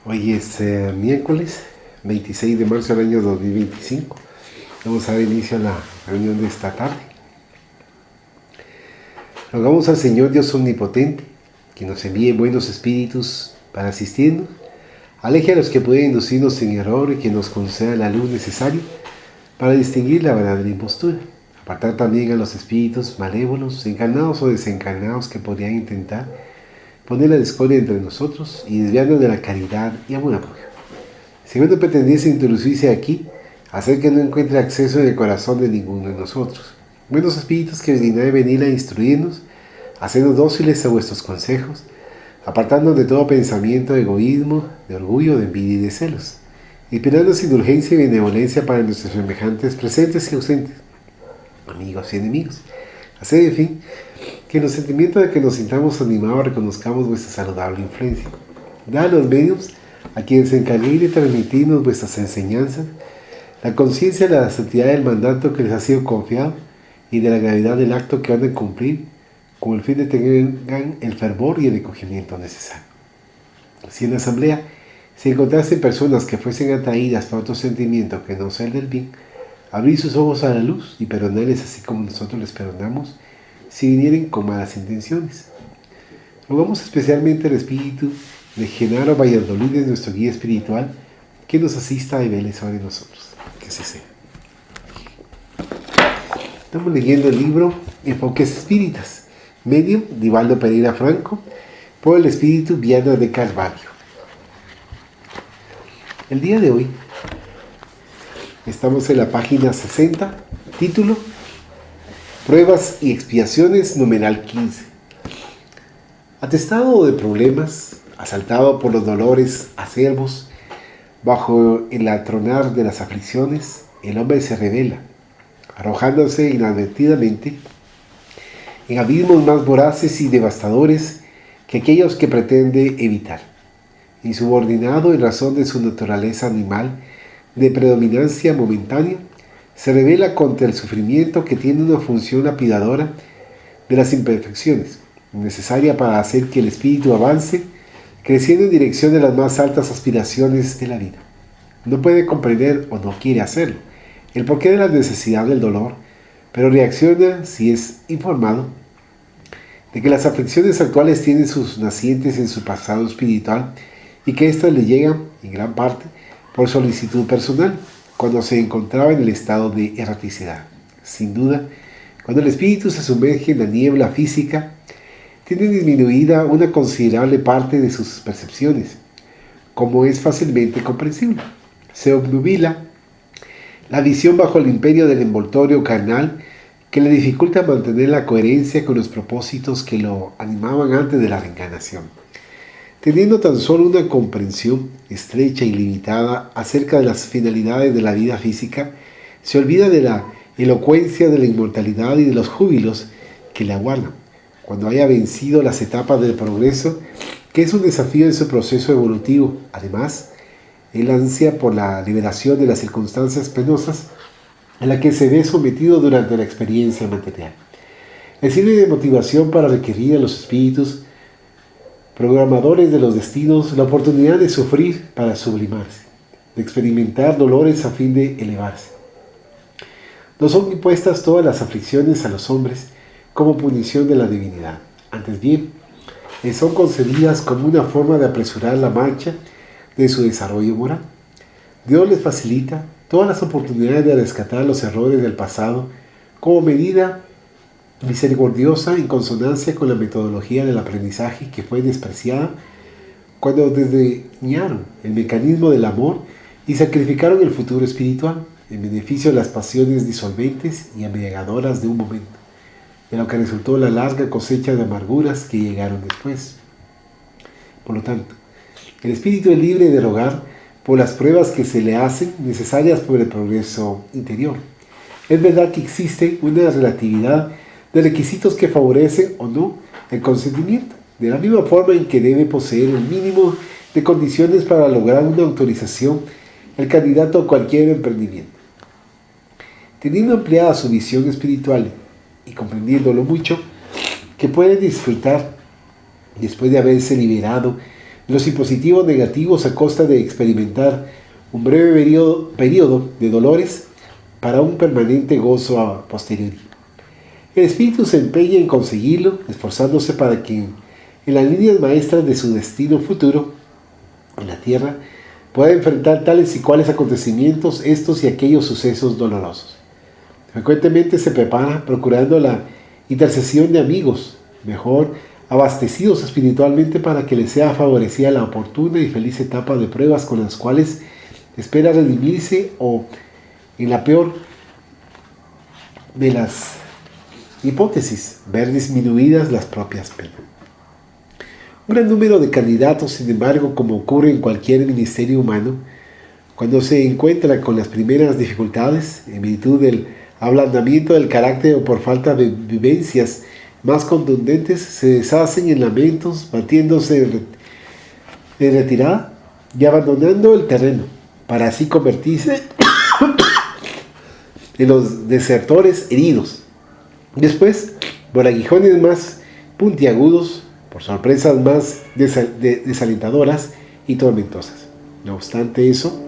Hoy es miércoles 26 de marzo del año 2025. Vamos a dar inicio a la reunión de esta tarde. Rogamos al Señor Dios Omnipotente que nos envíe buenos espíritus para asistirnos, aleje a los que pueden inducirnos en error y que nos conceda la luz necesaria para distinguir la verdad de la impostura. Apartar también a los espíritus malévolos, encarnados o desencarnados, que podrían intentar poner la discordia entre nosotros y desviarnos de la caridad y amor a propio. Si no pretendiese introducirse aquí, hacer que no encuentre acceso en el corazón de ninguno de nosotros. Buenos espíritus que deben venir a instruirnos, hacernos dóciles a vuestros consejos, apartándonos de todo pensamiento de egoísmo, de orgullo, de envidia y de celos, inspirándonos indulgencia y benevolencia para nuestros semejantes presentes y ausentes, amigos y enemigos. Hacer, en fin, que en los sentimientos de que nos sintamos animados reconozcamos vuestra saludable influencia. Da a los medios a quienes se encarguen de transmitirnos vuestras enseñanzas, la conciencia de la santidad del mandato que les ha sido confiado y de la gravedad del acto que van a cumplir, con el fin de que tengan el fervor y el recogimiento necesario. Si en la asamblea se encontrasen personas que fuesen atraídas por otro sentimiento que no sea el del bien, abrir sus ojos a la luz y perdonarles así como nosotros les perdonamos si vinieren con malas intenciones. Rogamos especialmente al espíritu de Genaro Valladolid, nuestro guía espiritual, que nos asista y vele sobre nosotros. Que así sea. Estamos leyendo el libro Enfoques Espíritas, Medium, Divaldo Pereira Franco, por el espíritu Viana de Carvalho. El día de hoy estamos en la página 60, título Pruebas y expiaciones, numeral 15. Atestado de problemas, asaltado por los dolores acerbos, bajo el atronar de las aflicciones, el hombre se revela, arrojándose inadvertidamente en abismos más voraces y devastadores que aquellos que pretende evitar. Insubordinado en razón de su naturaleza animal de predominancia momentánea, se revela contra el sufrimiento que tiene una función lapidadora de las imperfecciones, necesaria para hacer que el espíritu avance, creciendo en dirección de las más altas aspiraciones de la vida. No puede comprender o no quiere hacerlo el porqué de la necesidad del dolor, pero reacciona si es informado de que las aflicciones actuales tienen sus nacientes en su pasado espiritual y que éstas le llegan, en gran parte, por solicitud personal, cuando se encontraba en el estado de erraticidad. Sin duda, cuando el espíritu se sumerge en la niebla física, tiene disminuida una considerable parte de sus percepciones, como es fácilmente comprensible. Se obnubila la visión bajo el imperio del envoltorio carnal que le dificulta mantener la coherencia con los propósitos que lo animaban antes de la reencarnación. Teniendo tan solo una comprensión estrecha y limitada acerca de las finalidades de la vida física, se olvida de la elocuencia de la inmortalidad y de los júbilos que le aguardan cuando haya vencido las etapas del progreso, que es un desafío en su proceso evolutivo. Además, el ansia por la liberación de las circunstancias penosas a la que se ve sometido durante la experiencia material. Le sirve de motivación para requerir a los espíritus programadores de los destinos la oportunidad de sufrir para sublimarse, de experimentar dolores a fin de elevarse. No son impuestas todas las aflicciones a los hombres como punición de la divinidad. Antes bien, les son concedidas como una forma de apresurar la marcha de su desarrollo moral. Dios les facilita todas las oportunidades de rescatar los errores del pasado como medida misericordiosa en consonancia con la metodología del aprendizaje que fue despreciada cuando desdeñaron el mecanismo del amor y sacrificaron el futuro espiritual en beneficio de las pasiones disolventes y embriagadoras de un momento, de lo que resultó la larga cosecha de amarguras que llegaron después. Por lo tanto, el espíritu es libre de rogar por las pruebas que se le hacen necesarias por el progreso interior. Es verdad que existe una relatividad de requisitos que favorecen o no el consentimiento, de la misma forma en que debe poseer el mínimo de condiciones para lograr una autorización el candidato a cualquier emprendimiento. Teniendo ampliada su visión espiritual y comprendiendo lo mucho que puede disfrutar después de haberse liberado los dispositivos negativos a costa de experimentar un breve periodo de dolores para un permanente gozo a posteriori. El espíritu se empeña en conseguirlo, esforzándose para que en las líneas maestras de su destino futuro en la tierra pueda enfrentar tales y cuales acontecimientos, estos y aquellos sucesos dolorosos. Frecuentemente se prepara procurando la intercesión de amigos, mejor abastecidos espiritualmente, para que les sea favorecida la oportuna y feliz etapa de pruebas con las cuales espera redimirse, o, en la peor de las hipótesis, ver disminuidas las propias penas. Un gran número de candidatos, sin embargo, como ocurre en cualquier ministerio humano, cuando se encuentra con las primeras dificultades, en virtud del ablandamiento del carácter o por falta de vivencias más contundentes, se deshacen en lamentos, batiéndose en retirada y abandonando el terreno, para así convertirse en los desertores heridos. Después, por aguijones más puntiagudos, por sorpresas más desalentadoras y tormentosas. No obstante eso,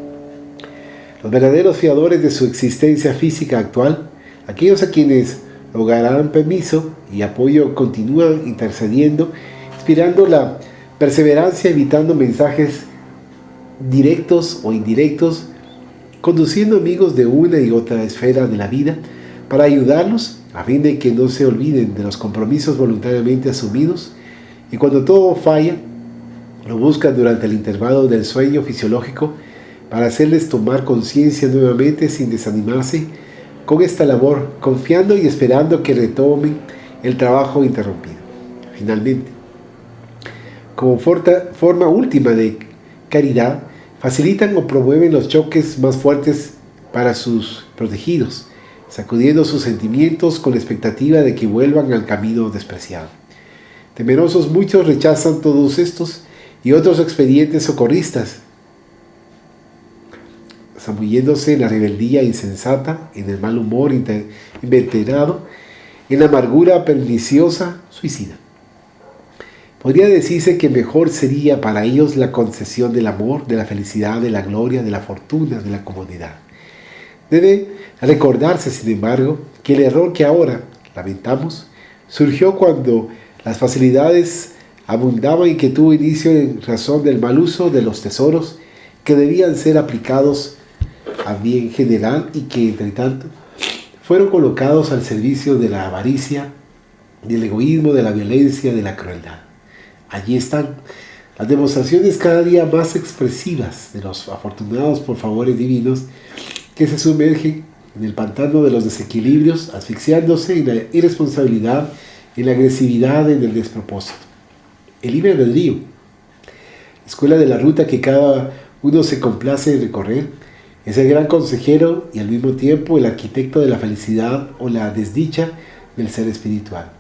los verdaderos fiadores de su existencia física actual, aquellos a quienes lograrán permiso y apoyo, continúan intercediendo, inspirando la perseverancia, evitando mensajes directos o indirectos, conduciendo amigos de una y otra esfera de la vida para ayudarlos a fin de que no se olviden de los compromisos voluntariamente asumidos, y cuando todo falla, lo buscan durante el intervalo del sueño fisiológico para hacerles tomar conciencia nuevamente sin desanimarse con esta labor, confiando y esperando que retomen el trabajo interrumpido. Finalmente, como forma última de caridad, facilitan o promueven los choques más fuertes para sus protegidos, sacudiendo sus sentimientos con la expectativa de que vuelvan al camino despreciado. Temerosos muchos rechazan todos estos y otros expedientes socorristas, zambulléndose en la rebeldía insensata, en el mal humor inveterado, en la amargura perniciosa suicida. Podría decirse que mejor sería para ellos la concesión del amor, de la felicidad, de la gloria, de la fortuna, de la comodidad. Debe recordarse, sin embargo, que el error que ahora lamentamos surgió cuando las facilidades abundaban y que tuvo inicio en razón del mal uso de los tesoros que debían ser aplicados a bien general y que, entre tanto, fueron colocados al servicio de la avaricia, del egoísmo, de la violencia, de la crueldad. Allí están las demostraciones cada día más expresivas de los afortunados por favores divinos que se sumergen en el pantano de los desequilibrios, asfixiándose en la irresponsabilidad, en la agresividad, en el despropósito. El libre albedrío, escuela de la ruta que cada uno se complace en recorrer, es el gran consejero y al mismo tiempo el arquitecto de la felicidad o la desdicha del ser espiritual.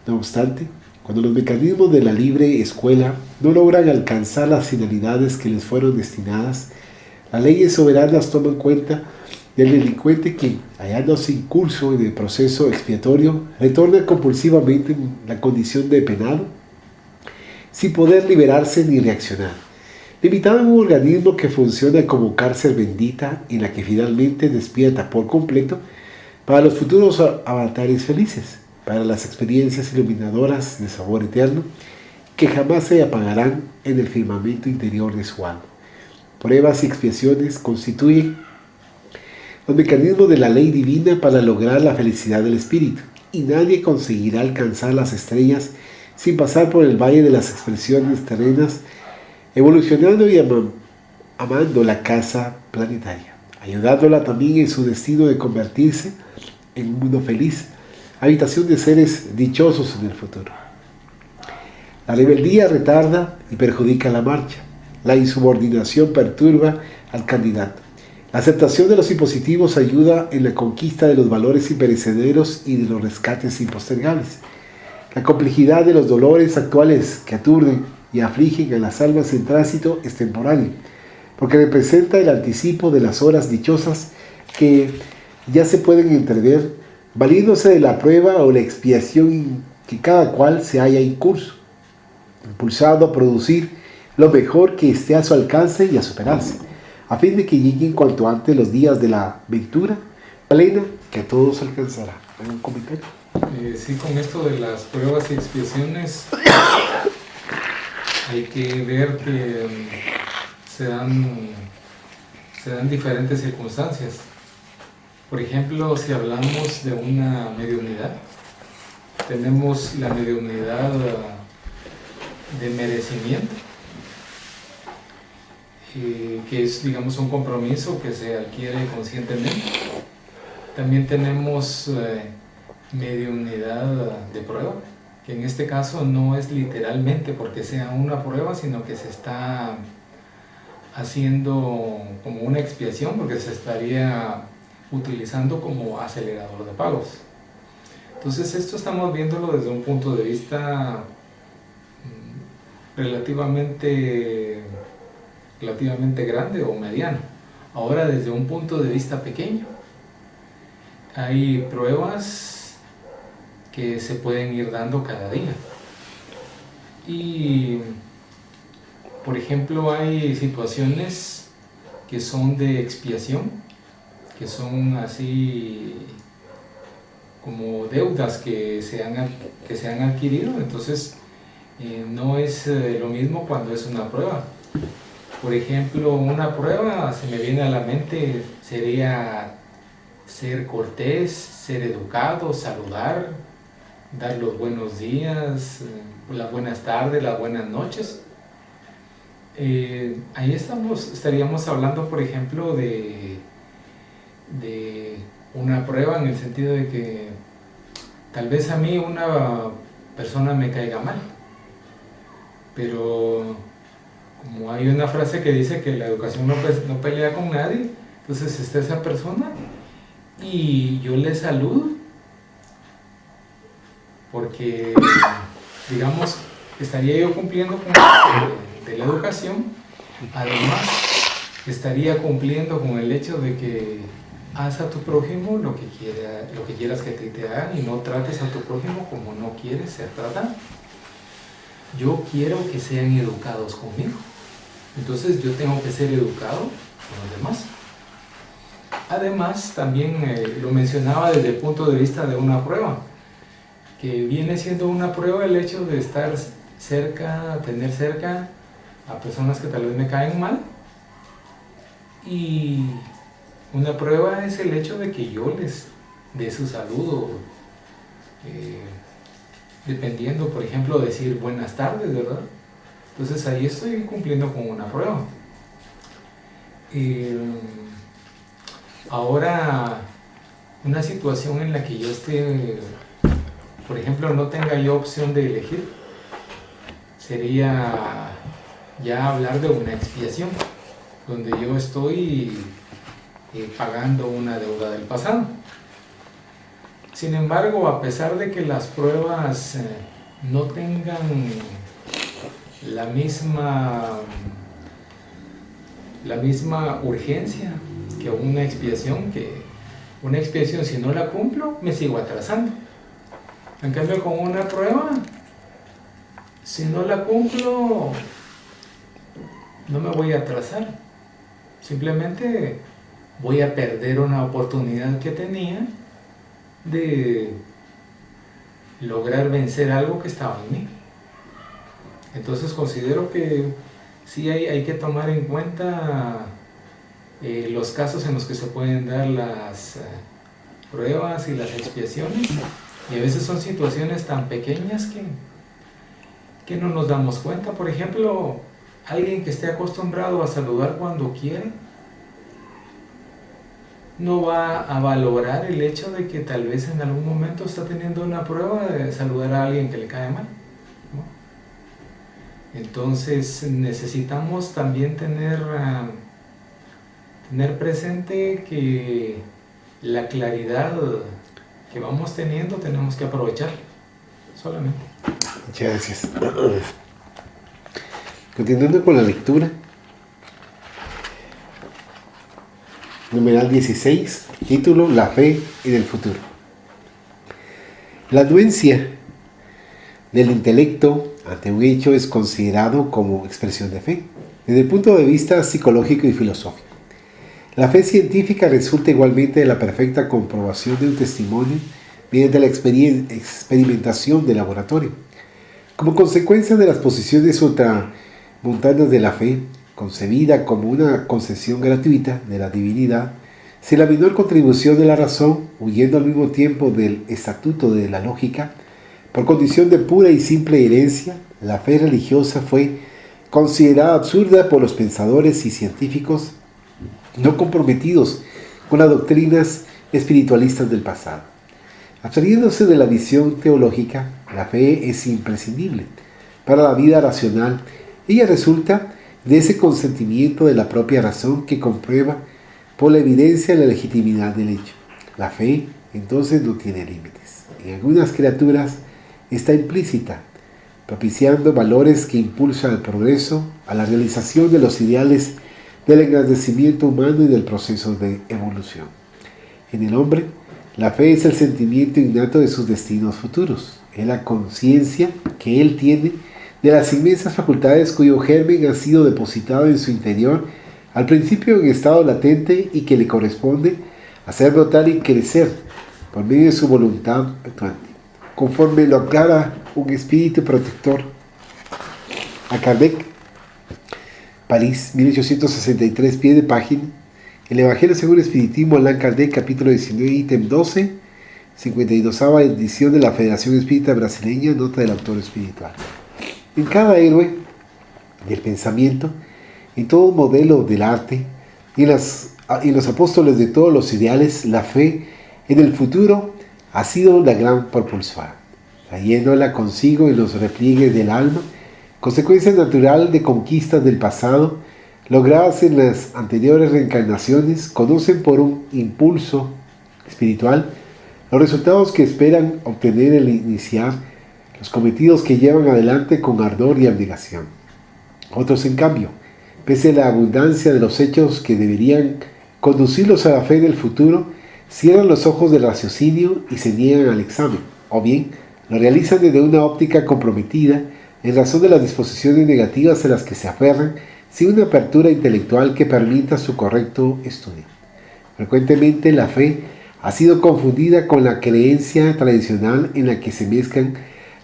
No obstante, cuando los mecanismos de la libre escuela no logran alcanzar las finalidades que les fueron destinadas, las leyes soberanas toman cuenta del delincuente que, hallándose incurso en el proceso expiatorio, retorna compulsivamente en la condición de penado, sin poder liberarse ni reaccionar, limitado en un organismo que funciona como cárcel bendita en la que finalmente despierta por completo para los futuros avatares felices, para las experiencias iluminadoras de sabor eterno que jamás se apagarán en el firmamento interior de su alma. Pruebas y expiaciones constituyen los mecanismos de la ley divina para lograr la felicidad del espíritu, y nadie conseguirá alcanzar las estrellas sin pasar por el valle de las expresiones terrenas, evolucionando y amando la casa planetaria, ayudándola también en su destino de convertirse en un mundo feliz, habitación de seres dichosos en el futuro. La rebeldía retarda y perjudica la marcha. La insubordinación perturba al candidato. La aceptación de los impositivos ayuda en la conquista de los valores imperecederos y de los rescates impostergables. La complejidad de los dolores actuales que aturden y afligen a las almas en tránsito es temporal, porque representa el anticipo de las horas dichosas que ya se pueden entrever, valiéndose de la prueba o la expiación que cada cual se haya en curso, impulsado a producir lo mejor que esté a su alcance y a superarse, a fin de que lleguen cuanto antes los días de la ventura plena que a todos alcanzará. ¿Hay un comentario? Sí, con esto de las pruebas y expiaciones, hay que ver que se dan diferentes circunstancias. Por ejemplo, si hablamos de una mediunidad, tenemos la mediunidad de merecimiento, que es, digamos, un compromiso que se adquiere conscientemente. También tenemos mediunidad de prueba, que en este caso no es literalmente porque sea una prueba, sino que se está haciendo como una expiación, porque se estaría utilizando como acelerador de pagos. Entonces esto estamos viéndolo desde un punto de vista relativamente grande o mediano. Ahora, desde un punto de vista pequeño, hay pruebas que se pueden ir dando cada día. Y, por ejemplo, hay situaciones que son de expiación, que son así como deudas que se han adquirido. Entonces, no es lo mismo cuando es una prueba. Por ejemplo, una prueba, se me viene a la mente, sería ser cortés, ser educado, saludar, dar los buenos días, las buenas tardes, las buenas noches. Ahí estaríamos hablando, por ejemplo, de una prueba, en el sentido de que tal vez a mí una persona me caiga mal, pero como hay una frase que dice que la educación no pelea con nadie, entonces está esa persona y yo le saludo porque, digamos, estaría yo cumpliendo con de la educación. Además, estaría cumpliendo con el hecho de que haz a tu prójimo lo que quieras que te hagan, y no trates a tu prójimo como no quieres ser tratado. Yo quiero que sean educados conmigo, entonces yo tengo que ser educado con los demás. Además, también lo mencionaba desde el punto de vista de una prueba, que viene siendo una prueba el hecho de estar cerca, tener cerca a personas que tal vez me caen mal, y una prueba es el hecho de que yo les dé su saludo, dependiendo, por ejemplo, decir buenas tardes, ¿verdad? Entonces ahí estoy cumpliendo con una prueba. Ahora, una situación en la que yo esté, por ejemplo, no tenga yo opción de elegir, sería ya hablar de una expiación, donde yo estoy pagando una deuda del pasado. Sin embargo, a pesar de que las pruebas no tengan la misma urgencia que una expiación, si no la cumplo, me sigo atrasando. En cambio, con una prueba, si no la cumplo, no me voy a atrasar. Simplemente voy a perder una oportunidad que tenía de lograr vencer algo que estaba en mí. Entonces considero que sí hay que tomar en cuenta los casos en los que se pueden dar las pruebas y las expiaciones, y a veces son situaciones tan pequeñas que no nos damos cuenta. Por ejemplo, alguien que esté acostumbrado a saludar cuando quiere, no va a valorar el hecho de que tal vez en algún momento está teniendo una prueba de saludar a alguien que le cae mal, ¿no? Entonces necesitamos también tener presente que la claridad que vamos teniendo tenemos que aprovechar solamente. Muchas gracias. Continuando con la lectura, numeral 16, título: La fe en el futuro. La anuencia del intelecto ante un hecho es considerado como expresión de fe, desde el punto de vista psicológico y filosófico. La fe científica resulta igualmente de la perfecta comprobación de un testimonio mediante la experimentación de laboratorio. Como consecuencia de las posiciones ultramontanas de la fe, concebida como una concesión gratuita de la divinidad, sin la menor contribución de la razón, huyendo al mismo tiempo del estatuto de la lógica, por condición de pura y simple herencia, la fe religiosa fue considerada absurda por los pensadores y científicos no comprometidos con las doctrinas espiritualistas del pasado. Abstrayéndose de la visión teológica, la fe es imprescindible para la vida racional. Ella resulta de ese consentimiento de la propia razón que comprueba por la evidencia la legitimidad del hecho. La fe, entonces, no tiene límites. En algunas criaturas está implícita, propiciando valores que impulsan al progreso, a la realización de los ideales del engrandecimiento humano y del proceso de evolución. En el hombre, la fe es el sentimiento innato de sus destinos futuros. Es la conciencia que él tiene de las inmensas facultades cuyo germen ha sido depositado en su interior, al principio en estado latente, y que le corresponde hacer brotar y crecer por medio de su voluntad actuante, conforme lo aclara un espíritu protector. A Kardec, París, 1863, pie de página. El Evangelio según el Espiritismo, Allan Kardec, capítulo 19, ítem 12, 52ª edición de la Federación Espírita Brasileña, nota del autor espiritual. En cada héroe del pensamiento, en todo modelo del arte, y en los apóstoles de todos los ideales, la fe en el futuro ha sido la gran propulsora, trayéndola consigo en los repliegues del alma, consecuencia natural de conquistas del pasado, logradas en las anteriores reencarnaciones. Conocen por un impulso espiritual los resultados que esperan obtener al iniciar los cometidos que llevan adelante con ardor y abnegación. Otros, en cambio, pese a la abundancia de los hechos que deberían conducirlos a la fe en el futuro, cierran los ojos del raciocinio y se niegan al examen, o bien lo realizan desde una óptica comprometida en razón de las disposiciones negativas a las que se aferran, sin una apertura intelectual que permita su correcto estudio. Frecuentemente la fe ha sido confundida con la creencia tradicional, en la que se mezclan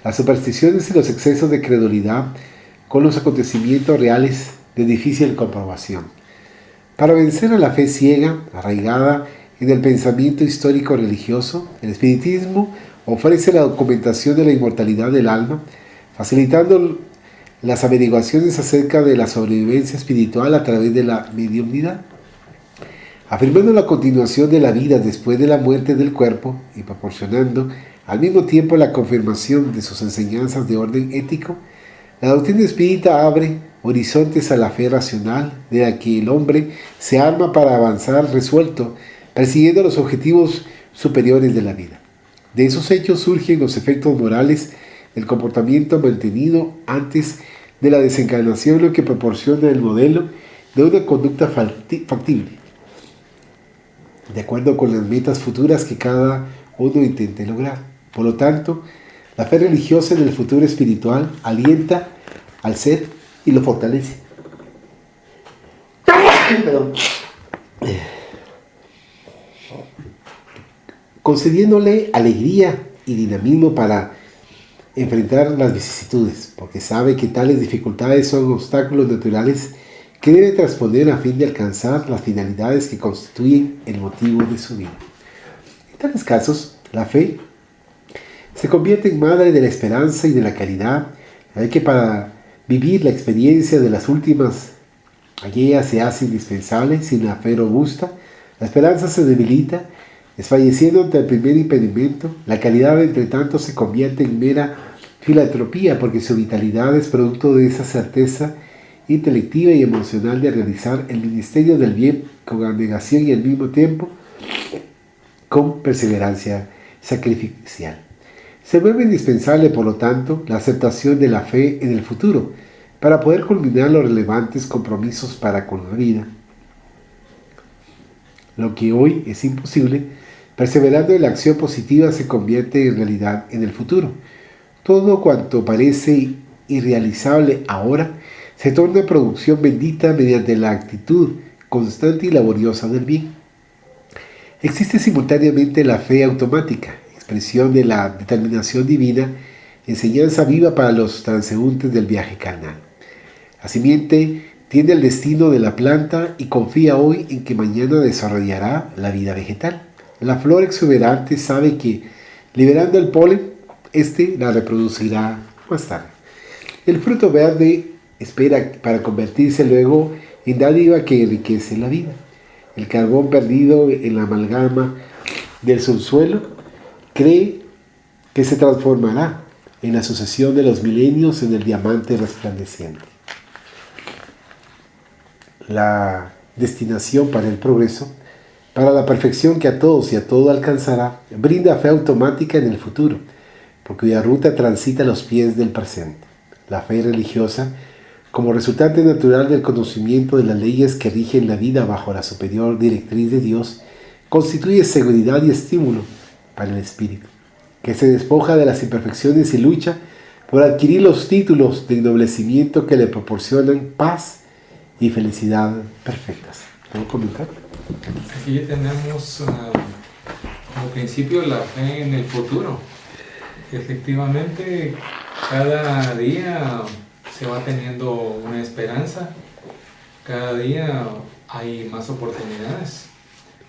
las supersticiones y los excesos de credulidad con los acontecimientos reales de difícil comprobación. Para vencer a la fe ciega, arraigada en el pensamiento histórico religioso, el espiritismo ofrece la documentación de la inmortalidad del alma, facilitando las averiguaciones acerca de la sobrevivencia espiritual a través de la mediumnidad, afirmando la continuación de la vida después de la muerte del cuerpo y proporcionando al mismo tiempo la confirmación de sus enseñanzas de orden ético. La doctrina espírita abre horizontes a la fe racional, de la que el hombre se arma para avanzar resuelto, persiguiendo los objetivos superiores de la vida. De esos hechos surgen los efectos morales del comportamiento mantenido antes de la desencarnación, lo que proporciona el modelo de una conducta factible, de acuerdo con las metas futuras que cada uno intente lograr. Por lo tanto, la fe religiosa en el futuro espiritual alienta al ser y lo fortalece. Concediéndole alegría y dinamismo para enfrentar las vicisitudes, porque sabe que tales dificultades son obstáculos naturales que debe transponer a fin de alcanzar las finalidades que constituyen el motivo de su vida. En tales casos, la fe se convierte en madre de la esperanza y de la caridad, ya que para vivir la experiencia de las últimas, aquella se hace indispensable. Sin la fe robusta, la esperanza se debilita, desfalleciendo ante el primer impedimento. La caridad, entre tanto, se convierte en mera filantropía, porque su vitalidad es producto de esa certeza intelectiva y emocional de realizar el ministerio del bien con abnegación y al mismo tiempo con perseverancia sacrificial. Se vuelve indispensable, por lo tanto, la aceptación de la fe en el futuro para poder culminar los relevantes compromisos para con la vida. Lo que hoy es imposible, perseverando en la acción positiva, se convierte en realidad en el futuro. Todo cuanto parece irrealizable ahora, se torna producción bendita mediante la actitud constante y laboriosa del bien. Existe simultáneamente la fe automática, expresión de la determinación divina, enseñanza viva para los transeúntes del viaje carnal. La simiente tiene el destino de la planta y confía hoy en que mañana desarrollará la vida vegetal. La flor exuberante sabe que, liberando el polen, la reproducirá más tarde. El fruto verde espera para convertirse luego en dádiva que enriquece la vida. El carbón perdido en la amalgama del subsuelo cree que se transformará en la sucesión de los milenios en el diamante resplandeciente. La destinación para el progreso, para la perfección que a todos y a todo alcanzará, brinda fe automática en el futuro, por cuya ruta transita los pies del presente. La fe religiosa, como resultante natural del conocimiento de las leyes que rigen la vida bajo la superior directriz de Dios, constituye seguridad y estímulo para el espíritu, que se despoja de las imperfecciones y lucha por adquirir los títulos de ennoblecimiento que le proporcionan paz y felicidad perfectas. ¿Puedo comentar? Aquí tenemos como principio la fe en el futuro. Efectivamente, cada día se va teniendo una esperanza, cada día hay más oportunidades.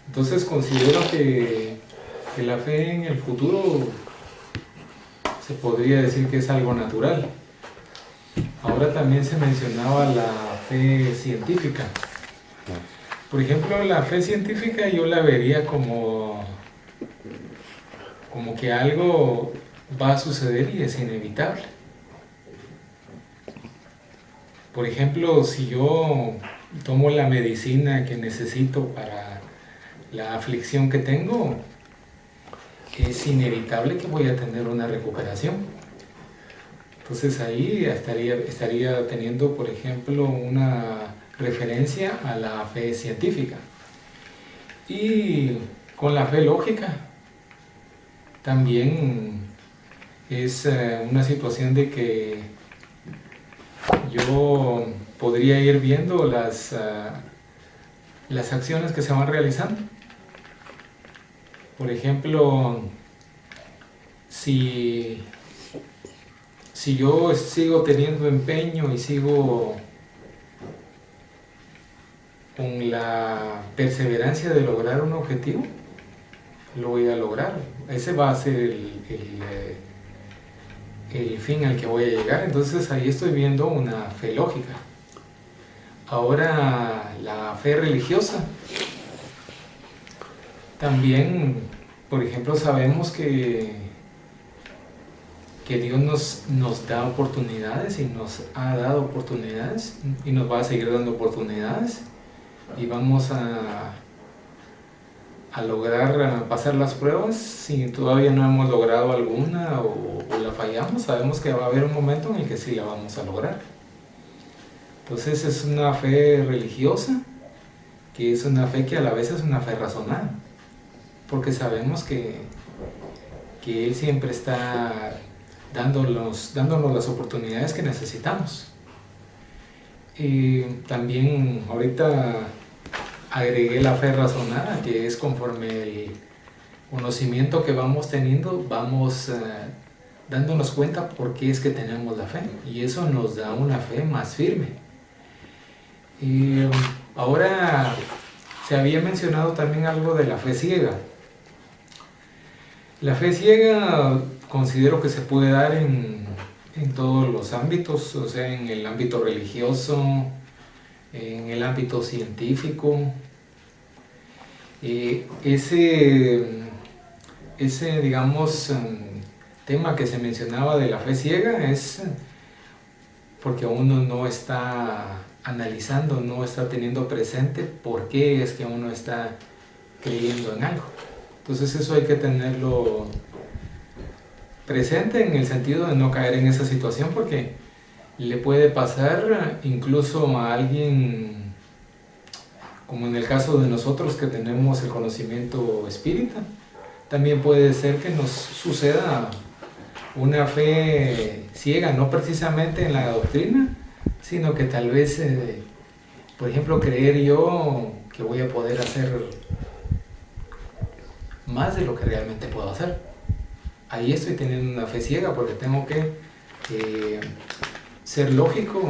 Entonces considero que la fe en el futuro se podría decir que es algo natural. Ahora también se mencionaba la fe científica. Por ejemplo, la fe científica yo la vería como que algo va a suceder y es inevitable. Por ejemplo, si yo tomo la medicina que necesito para la aflicción que tengo, es inevitable que voy a tener una recuperación. Entonces ahí estaría teniendo, por ejemplo, una referencia a la fe científica. Y con la fe lógica también es una situación de que yo podría ir viendo las acciones que se van realizando. Por ejemplo, si yo sigo teniendo empeño y sigo con la perseverancia de lograr un objetivo, lo voy a lograr. Ese va a ser el fin al que voy a llegar. Entonces ahí estoy viendo una fe lógica. Ahora la fe religiosa. También, por ejemplo, sabemos que Dios nos da oportunidades y nos ha dado oportunidades y nos va a seguir dando oportunidades y vamos a lograr pasar las pruebas. Si todavía no hemos logrado alguna o la fallamos, sabemos que va a haber un momento en el que sí la vamos a lograr. Entonces es una fe religiosa, que es una fe que a la vez es una fe razonada, porque sabemos que Él siempre está dándonos las oportunidades que necesitamos. Y también ahorita agregué la fe razonada, que es conforme el conocimiento que vamos teniendo, vamos dándonos cuenta por qué es que tenemos la fe, y eso nos da una fe más firme. Y ahora se había mencionado también algo de la fe ciega. La fe ciega considero que se puede dar en todos los ámbitos, o sea, en el ámbito religioso, en el ámbito científico. Ese digamos, tema que se mencionaba de la fe ciega es porque uno no está analizando, no está teniendo presente por qué es que uno está creyendo en algo. Entonces eso hay que tenerlo presente en el sentido de no caer en esa situación, porque le puede pasar incluso a alguien, como en el caso de nosotros que tenemos el conocimiento espírita, también puede ser que nos suceda una fe ciega, no precisamente en la doctrina, sino que tal vez, por ejemplo, creer yo que voy a poder hacer más de lo que realmente puedo hacer. Ahí estoy teniendo una fe ciega porque tengo que ser lógico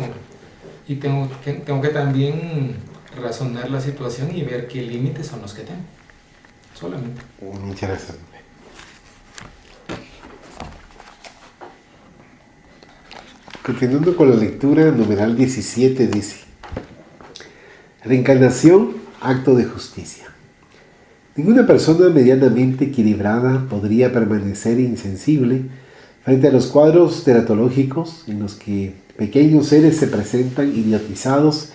y tengo que también razonar la situación y ver qué límites son los que tengo. Solamente. Muchas gracias. Continuando con la lectura, numeral 17 dice: reencarnación, acto de justicia. Ninguna persona medianamente equilibrada podría permanecer insensible frente a los cuadros teratológicos en los que pequeños seres se presentan idiotizados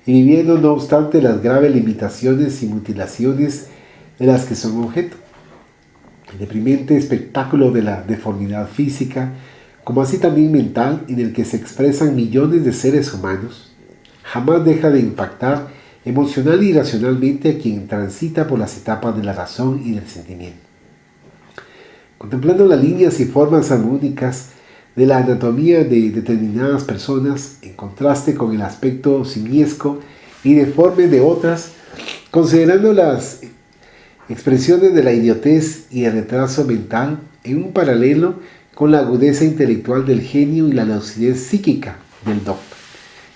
y viviendo no obstante las graves limitaciones y mutilaciones de las que son objeto. El deprimente espectáculo de la deformidad física, como así también mental, en el que se expresan millones de seres humanos, jamás deja de impactar emocional y racionalmente a quien transita por las etapas de la razón y del sentimiento. Contemplando las líneas y formas armónicas de la anatomía de determinadas personas, en contraste con el aspecto simiesco y deforme de otras, considerando las expresiones de la idiotez y el retraso mental en un paralelo con la agudeza intelectual del genio y la lucidez psíquica del doctor,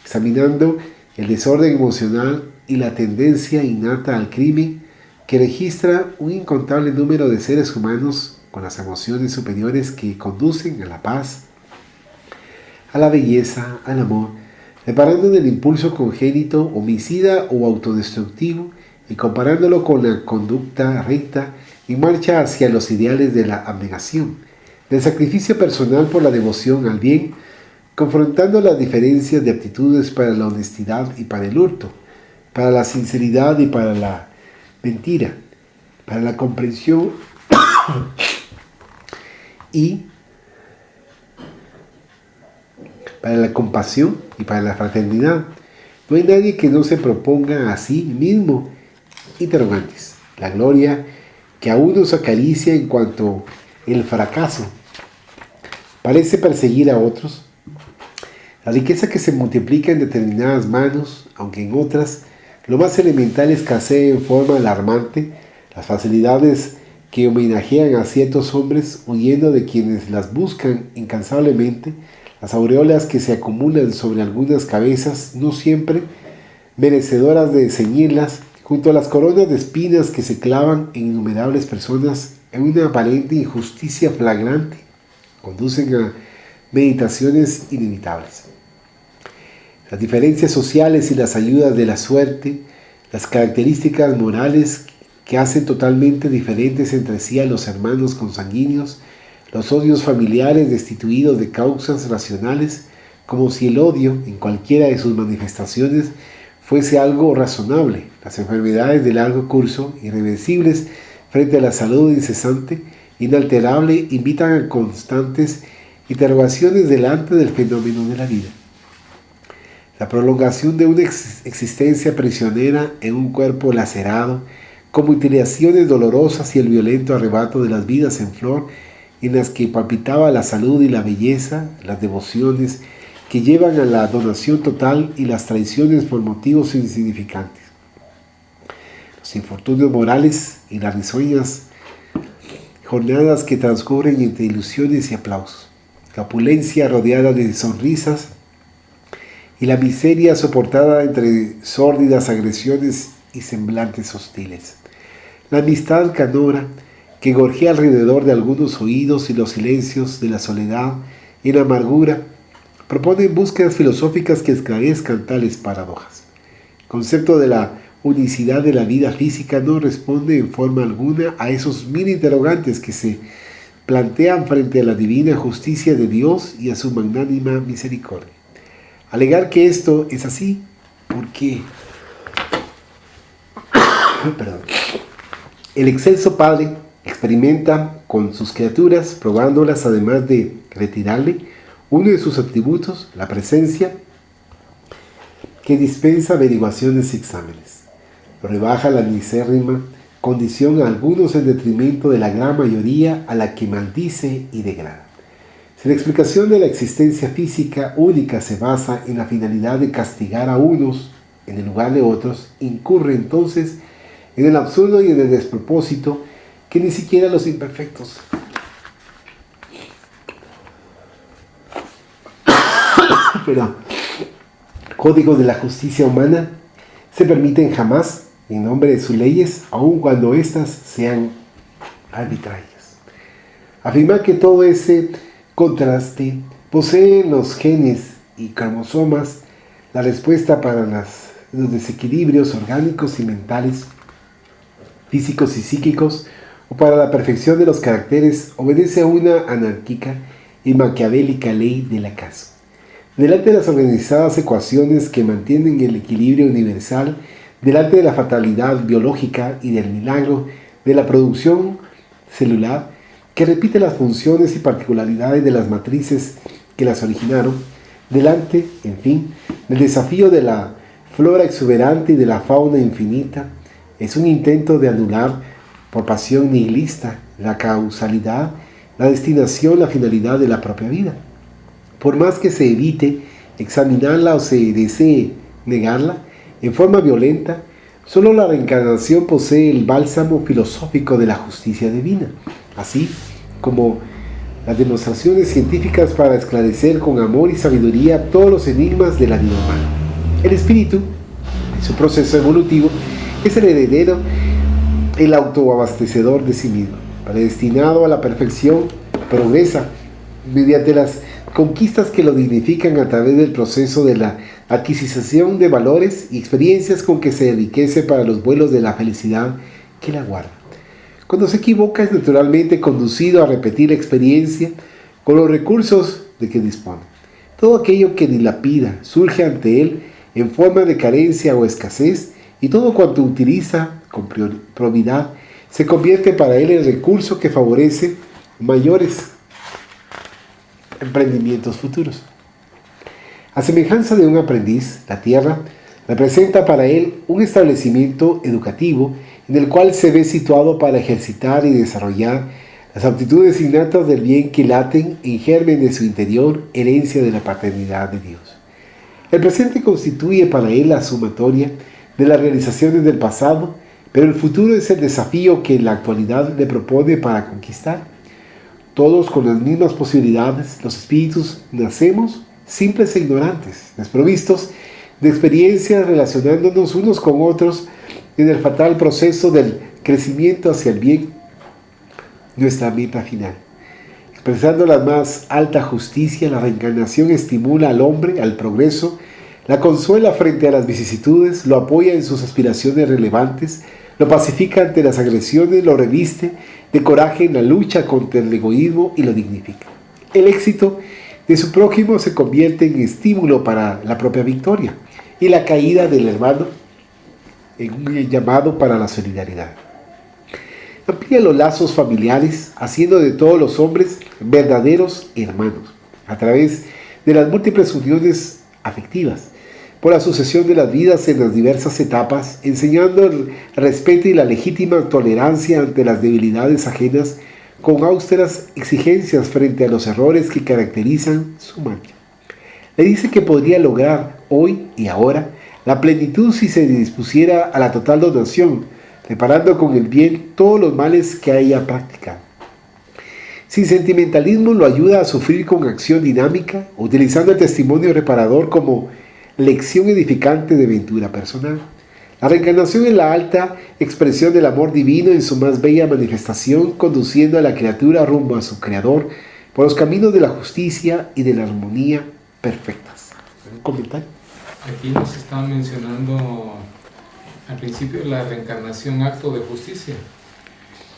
examinando el desorden emocional y la tendencia innata al crimen que registra un incontable número de seres humanos con las emociones superiores que conducen a la paz, a la belleza, al amor, reparando en el impulso congénito, homicida o autodestructivo y comparándolo con la conducta recta y marcha hacia los ideales de la abnegación, del sacrificio personal por la devoción al bien, confrontando las diferencias de aptitudes para la honestidad y para el hurto, para la sinceridad y para la mentira, para la comprensión y para la compasión y para la fraternidad. No hay nadie que no se proponga a sí mismo interrogantes. La gloria que a unos acaricia en cuanto el fracaso parece perseguir a otros. La riqueza que se multiplica en determinadas manos, aunque en otras lo más elemental escasea en forma alarmante. Las facilidades que homenajean a ciertos hombres huyendo de quienes las buscan incansablemente, las aureolas que se acumulan sobre algunas cabezas, no siempre merecedoras de ceñirlas, junto a las coronas de espinas que se clavan en innumerables personas en una aparente injusticia flagrante, conducen a meditaciones inevitables. Las diferencias sociales y las ayudas de la suerte, las características morales que hacen totalmente diferentes entre sí a los hermanos consanguíneos, los odios familiares destituidos de causas racionales, como si el odio, en cualquiera de sus manifestaciones, fuese algo razonable. Las enfermedades de largo curso, irreversibles frente a la salud incesante, inalterable, invitan a constantes interrogaciones delante del fenómeno de la vida. La prolongación de una existencia prisionera en un cuerpo lacerado, con mutilaciones dolorosas y el violento arrebato de las vidas en flor, en las que palpitaba la salud y la belleza, las devociones que llevan a la donación total y las traiciones por motivos insignificantes. Los infortunios morales y las risueñas jornadas que transcurren entre ilusiones y aplausos. La opulencia rodeada de sonrisas y la miseria soportada entre sórdidas agresiones y semblantes hostiles. La amistad canora que gorjea alrededor de algunos oídos y los silencios de la soledad y la amargura, proponen búsquedas filosóficas que esclarezcan tales paradojas. El concepto de la unicidad de la vida física no responde en forma alguna a esos mil interrogantes que se plantean frente a la divina justicia de Dios y a su magnánima misericordia. Alegar que esto es así, porque el excelso Padre experimenta con sus criaturas, probándolas además de retirarle uno de sus atributos, la presencia, que dispensa averiguaciones y exámenes. Lo rebaja la misérrima condición a algunos en detrimento de la gran mayoría a la que maldice y degrada. Si la explicación de la existencia física única se basa en la finalidad de castigar a unos en el lugar de otros, incurre entonces en el absurdo y en el despropósito que ni siquiera los imperfectos códigos de la justicia humana se permiten jamás en nombre de sus leyes, aun cuando éstas sean arbitrarias. Afirmar que todo ese contraste posee los genes y cromosomas la respuesta para los desequilibrios orgánicos y mentales, físicos y psíquicos, o para la perfección de los caracteres, obedece a una anárquica y maquiavélica ley del acaso. Delante de las organizadas ecuaciones que mantienen el equilibrio universal, delante de la fatalidad biológica y del milagro de la producción celular, que repite las funciones y particularidades de las matrices que las originaron, delante, en fin, del desafío de la flora exuberante y de la fauna infinita, es un intento de anular, por pasión nihilista, la causalidad, la destinación, la finalidad de la propia vida. Por más que se evite examinarla o se desee negarla en forma violenta, solo la reencarnación posee el bálsamo filosófico de la justicia divina, así como las demostraciones científicas para esclarecer con amor y sabiduría todos los enigmas de la vida humana. El espíritu, en su proceso evolutivo, es el heredero, el autoabastecedor de sí mismo. Predestinado a la perfección, progresa mediante las conquistas que lo dignifican a través del proceso de la adquisición de valores y experiencias con que se enriquece para los vuelos de la felicidad que la guarda. Cuando se equivoca es naturalmente conducido a repetir la experiencia con los recursos de que dispone. Todo aquello que dilapida surge ante él en forma de carencia o escasez, y todo cuanto utiliza con probidad se convierte para él en recurso que favorece mayores emprendimientos futuros. A semejanza de un aprendiz, la tierra representa para él un establecimiento educativo en el cual se ve situado para ejercitar y desarrollar las aptitudes innatas del bien que laten en germen de su interior, herencia de la paternidad de Dios. El presente constituye para él la sumatoria de las realizaciones del pasado, pero el futuro es el desafío que la actualidad le propone para conquistar. Todos con las mismas posibilidades, los espíritus nacemos simples e ignorantes, desprovistos de experiencias, relacionándonos unos con otros en el fatal proceso del crecimiento hacia el bien, nuestra meta final. Expresando la más alta justicia, la reencarnación estimula al hombre al progreso, la consuela frente a las vicisitudes, lo apoya en sus aspiraciones relevantes, lo pacifica ante las agresiones, lo reviste de coraje en la lucha contra el egoísmo y lo dignifica. El éxito de su prójimo se convierte en estímulo para la propia victoria y la caída del hermano en un llamado para la solidaridad. Amplía los lazos familiares, haciendo de todos los hombres verdaderos hermanos, a través de las múltiples uniones afectivas, por la sucesión de las vidas en las diversas etapas, enseñando el respeto y la legítima tolerancia ante las debilidades ajenas, con austeras exigencias frente a los errores que caracterizan su marcha. Le dice que podría lograr hoy y ahora la plenitud si se dispusiera a la total donación, reparando con el bien todos los males que haya practicado. Sin sentimentalismo lo ayuda a sufrir con acción dinámica, utilizando el testimonio reparador como lección edificante de ventura personal. La reencarnación es la alta expresión del amor divino en su más bella manifestación, conduciendo a la criatura rumbo a su Creador por los caminos de la justicia y de la armonía perfectas. ¿Un comentario? Aquí nos estaban mencionando al principio la reencarnación, acto de justicia.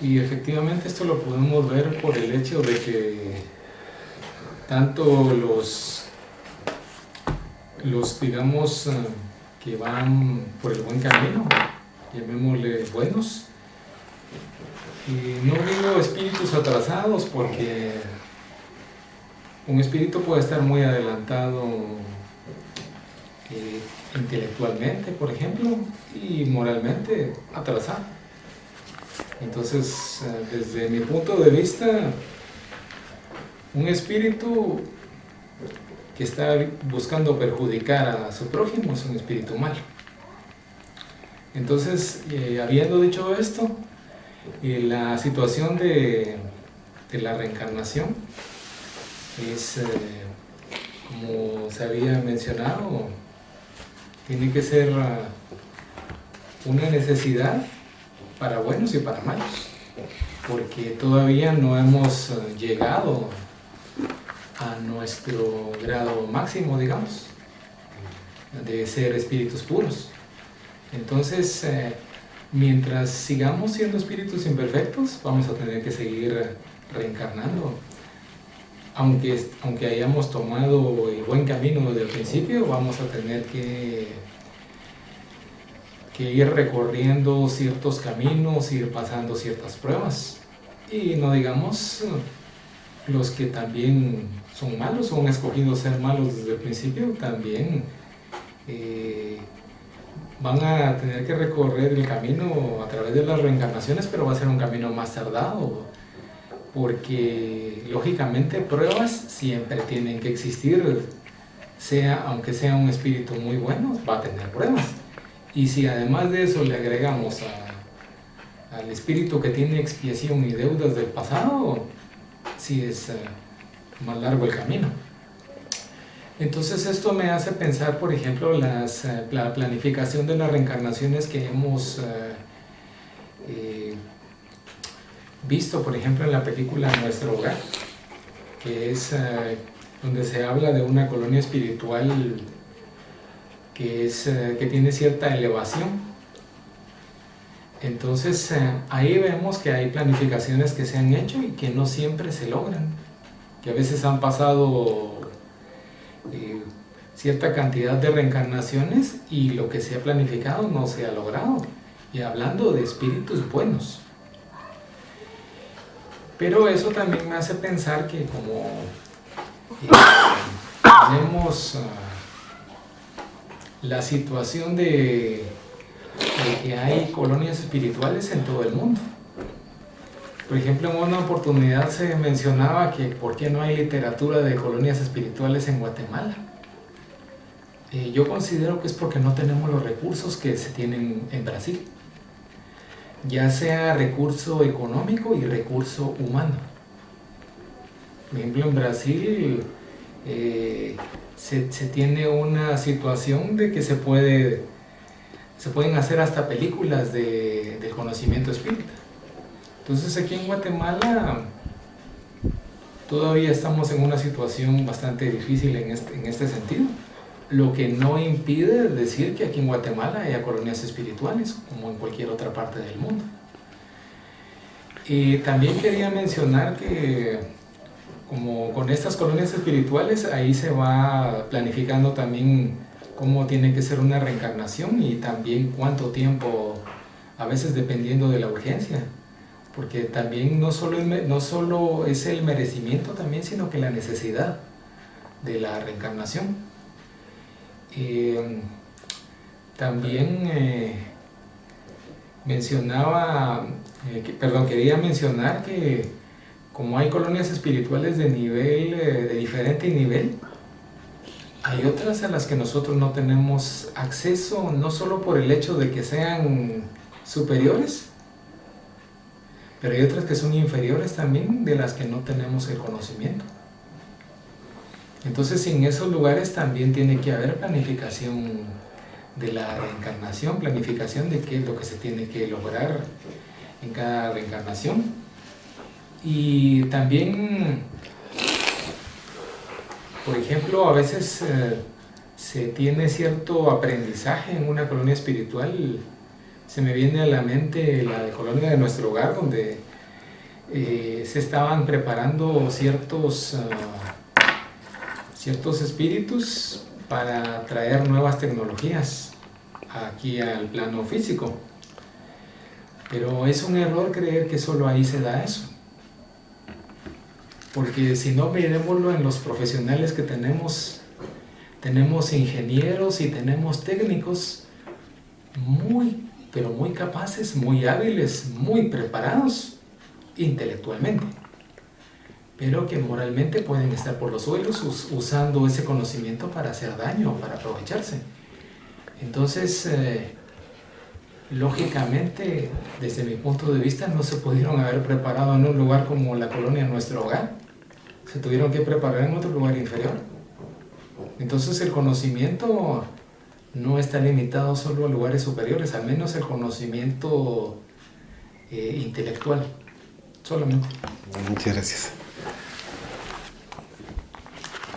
Y efectivamente esto lo podemos ver por el hecho de que tanto los digamos, que van por el buen camino, llamémosle buenos, y no digo espíritus atrasados, porque un espíritu puede estar muy adelantado intelectualmente, por ejemplo, y moralmente atrasado. Entonces, desde mi punto de vista, Un espíritu que está buscando perjudicar a su prójimo es un espíritu malo. Entonces, habiendo dicho esto, la situación de la reencarnación es, como se había mencionado, tiene que ser una necesidad para buenos y para malos, porque todavía no hemos llegado a nuestro grado máximo, digamos, de ser espíritus puros. Entonces, mientras sigamos siendo espíritus imperfectos, vamos a tener que seguir reencarnando. Aunque hayamos tomado el buen camino desde el principio, vamos a tener que ir recorriendo ciertos caminos, ir pasando ciertas pruebas. Y no digamos los que también son malos o han escogido ser malos desde el principio, también van a tener que recorrer el camino a través de las reencarnaciones, pero va a ser un camino más tardado, porque lógicamente pruebas siempre tienen que existir, aunque sea un espíritu muy bueno, va a tener pruebas. Y si además de eso le agregamos al espíritu que tiene expiación y deudas del pasado, sí es más largo el camino. Entonces esto me hace pensar, por ejemplo, la planificación de las reencarnaciones que hemos visto, por ejemplo, en la película Nuestro Hogar, que es donde se habla de una colonia espiritual que tiene cierta elevación. Entonces ahí vemos que hay planificaciones que se han hecho y que no siempre se logran, que a veces han pasado cierta cantidad de reencarnaciones y lo que se ha planificado no se ha logrado, y hablando de espíritus buenos. Pero eso también me hace pensar que como tenemos la situación de que hay colonias espirituales en todo el mundo. Por ejemplo, en una oportunidad se mencionaba que por qué no hay literatura de colonias espirituales en Guatemala. Yo considero que es porque no tenemos los recursos que se tienen en Brasil, ya sea recurso económico y recurso humano. Por ejemplo, en Brasil se tiene una situación de que se pueden hacer hasta películas del conocimiento espírita. Entonces aquí en Guatemala todavía estamos en una situación bastante difícil en este sentido, lo que no impide decir que aquí en Guatemala haya colonias espirituales como en cualquier otra parte del mundo. Y también quería mencionar que como con estas colonias espirituales ahí se va planificando también cómo tiene que ser una reencarnación y también cuánto tiempo, a veces dependiendo de la urgencia, porque también no solo es el merecimiento también, sino que la necesidad de la reencarnación. También quería mencionar que como hay colonias espirituales de diferente nivel, hay otras a las que nosotros no tenemos acceso, no solo por el hecho de que sean superiores, pero hay otras que son inferiores también, de las que no tenemos el conocimiento. Entonces, en esos lugares también tiene que haber planificación de la reencarnación, planificación de qué es lo que se tiene que lograr en cada reencarnación. Y también, por ejemplo, a veces se tiene cierto aprendizaje en una colonia espiritual. Se me viene a la mente la colonia de Nuestro Hogar, donde se estaban preparando ciertos espíritus para traer nuevas tecnologías aquí al plano físico. Pero es un error creer que solo ahí se da eso. Porque si no, miremoslo en los profesionales que tenemos ingenieros y tenemos técnicos pero muy capaces, muy hábiles, muy preparados intelectualmente. pero que moralmente pueden estar por los suelos usando ese conocimiento para hacer daño o para aprovecharse. Entonces, lógicamente, desde mi punto de vista, no se pudieron haber preparado en un lugar como la colonia Nuestro Hogar. Se tuvieron que preparar en otro lugar inferior. Entonces, el conocimiento no está limitado solo a lugares superiores, al menos el conocimiento intelectual, solamente. Muchas gracias.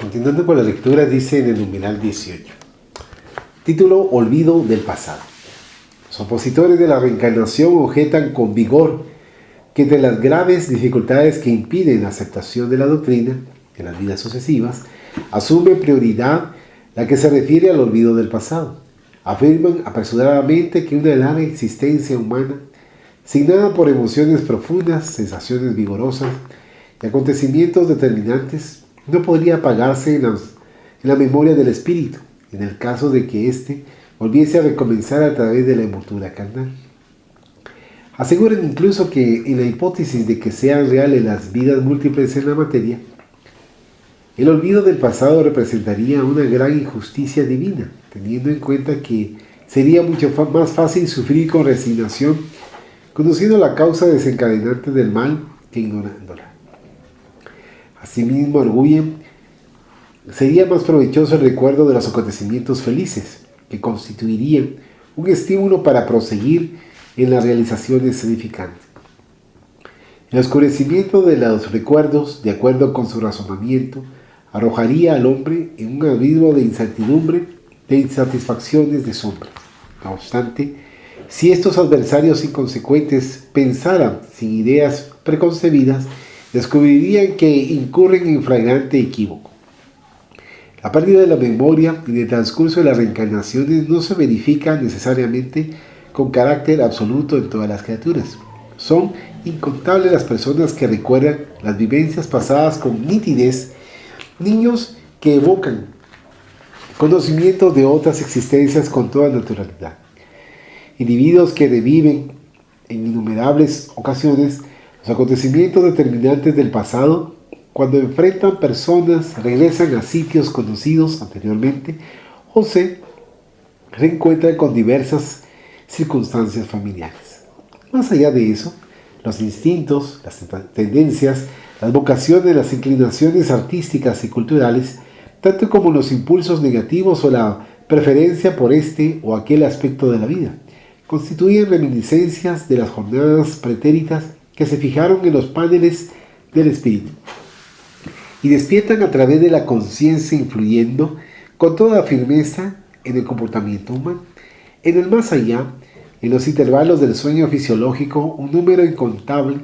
Continuando con la lectura, dice en el numeral 18. Título: Olvido del pasado. Los opositores de la reencarnación objetan con vigor que entre las graves dificultades que impiden la aceptación de la doctrina en las vidas sucesivas, asume prioridad la que se refiere al olvido del pasado. Afirman apresuradamente que una larga existencia humana, signada por emociones profundas, sensaciones vigorosas y acontecimientos determinantes, no podría apagarse en la memoria del espíritu, en el caso de que éste volviese a recomenzar a través de la envoltura carnal. Aseguran incluso que, en la hipótesis de que sean reales las vidas múltiples en la materia, el olvido del pasado representaría una gran injusticia divina, teniendo en cuenta que sería mucho más fácil sufrir con resignación, conociendo la causa desencadenante del mal que ignorándola. Asimismo, arguyen, sería más provechoso el recuerdo de los acontecimientos felices, que constituirían un estímulo para proseguir en las realizaciones edificantes. El oscurecimiento de los recuerdos, de acuerdo con su razonamiento, arrojaría al hombre en un abismo de incertidumbre, de insatisfacciones, de sombra. No obstante, si estos adversarios inconsecuentes pensaran sin ideas preconcebidas, descubrirían que incurren en flagrante equívoco. La pérdida de la memoria en el transcurso de las reencarnaciones no se verifica necesariamente con carácter absoluto en todas las criaturas. Son incontables las personas que recuerdan las vivencias pasadas con nitidez, niños que evocan conocimientos de otras existencias con toda naturalidad, individuos que reviven en innumerables ocasiones los acontecimientos determinantes del pasado. Cuando enfrentan personas, regresan a sitios conocidos anteriormente o se reencuentran con diversas circunstancias familiares. Más allá de eso, los instintos, las tendencias, las vocaciones, las inclinaciones artísticas y culturales, tanto como los impulsos negativos o la preferencia por este o aquel aspecto de la vida, constituyen reminiscencias de las jornadas pretéritas que se fijaron en los paneles del espíritu y despiertan a través de la conciencia, influyendo con toda firmeza en el comportamiento humano. En el más allá, en los intervalos del sueño fisiológico, un número incontable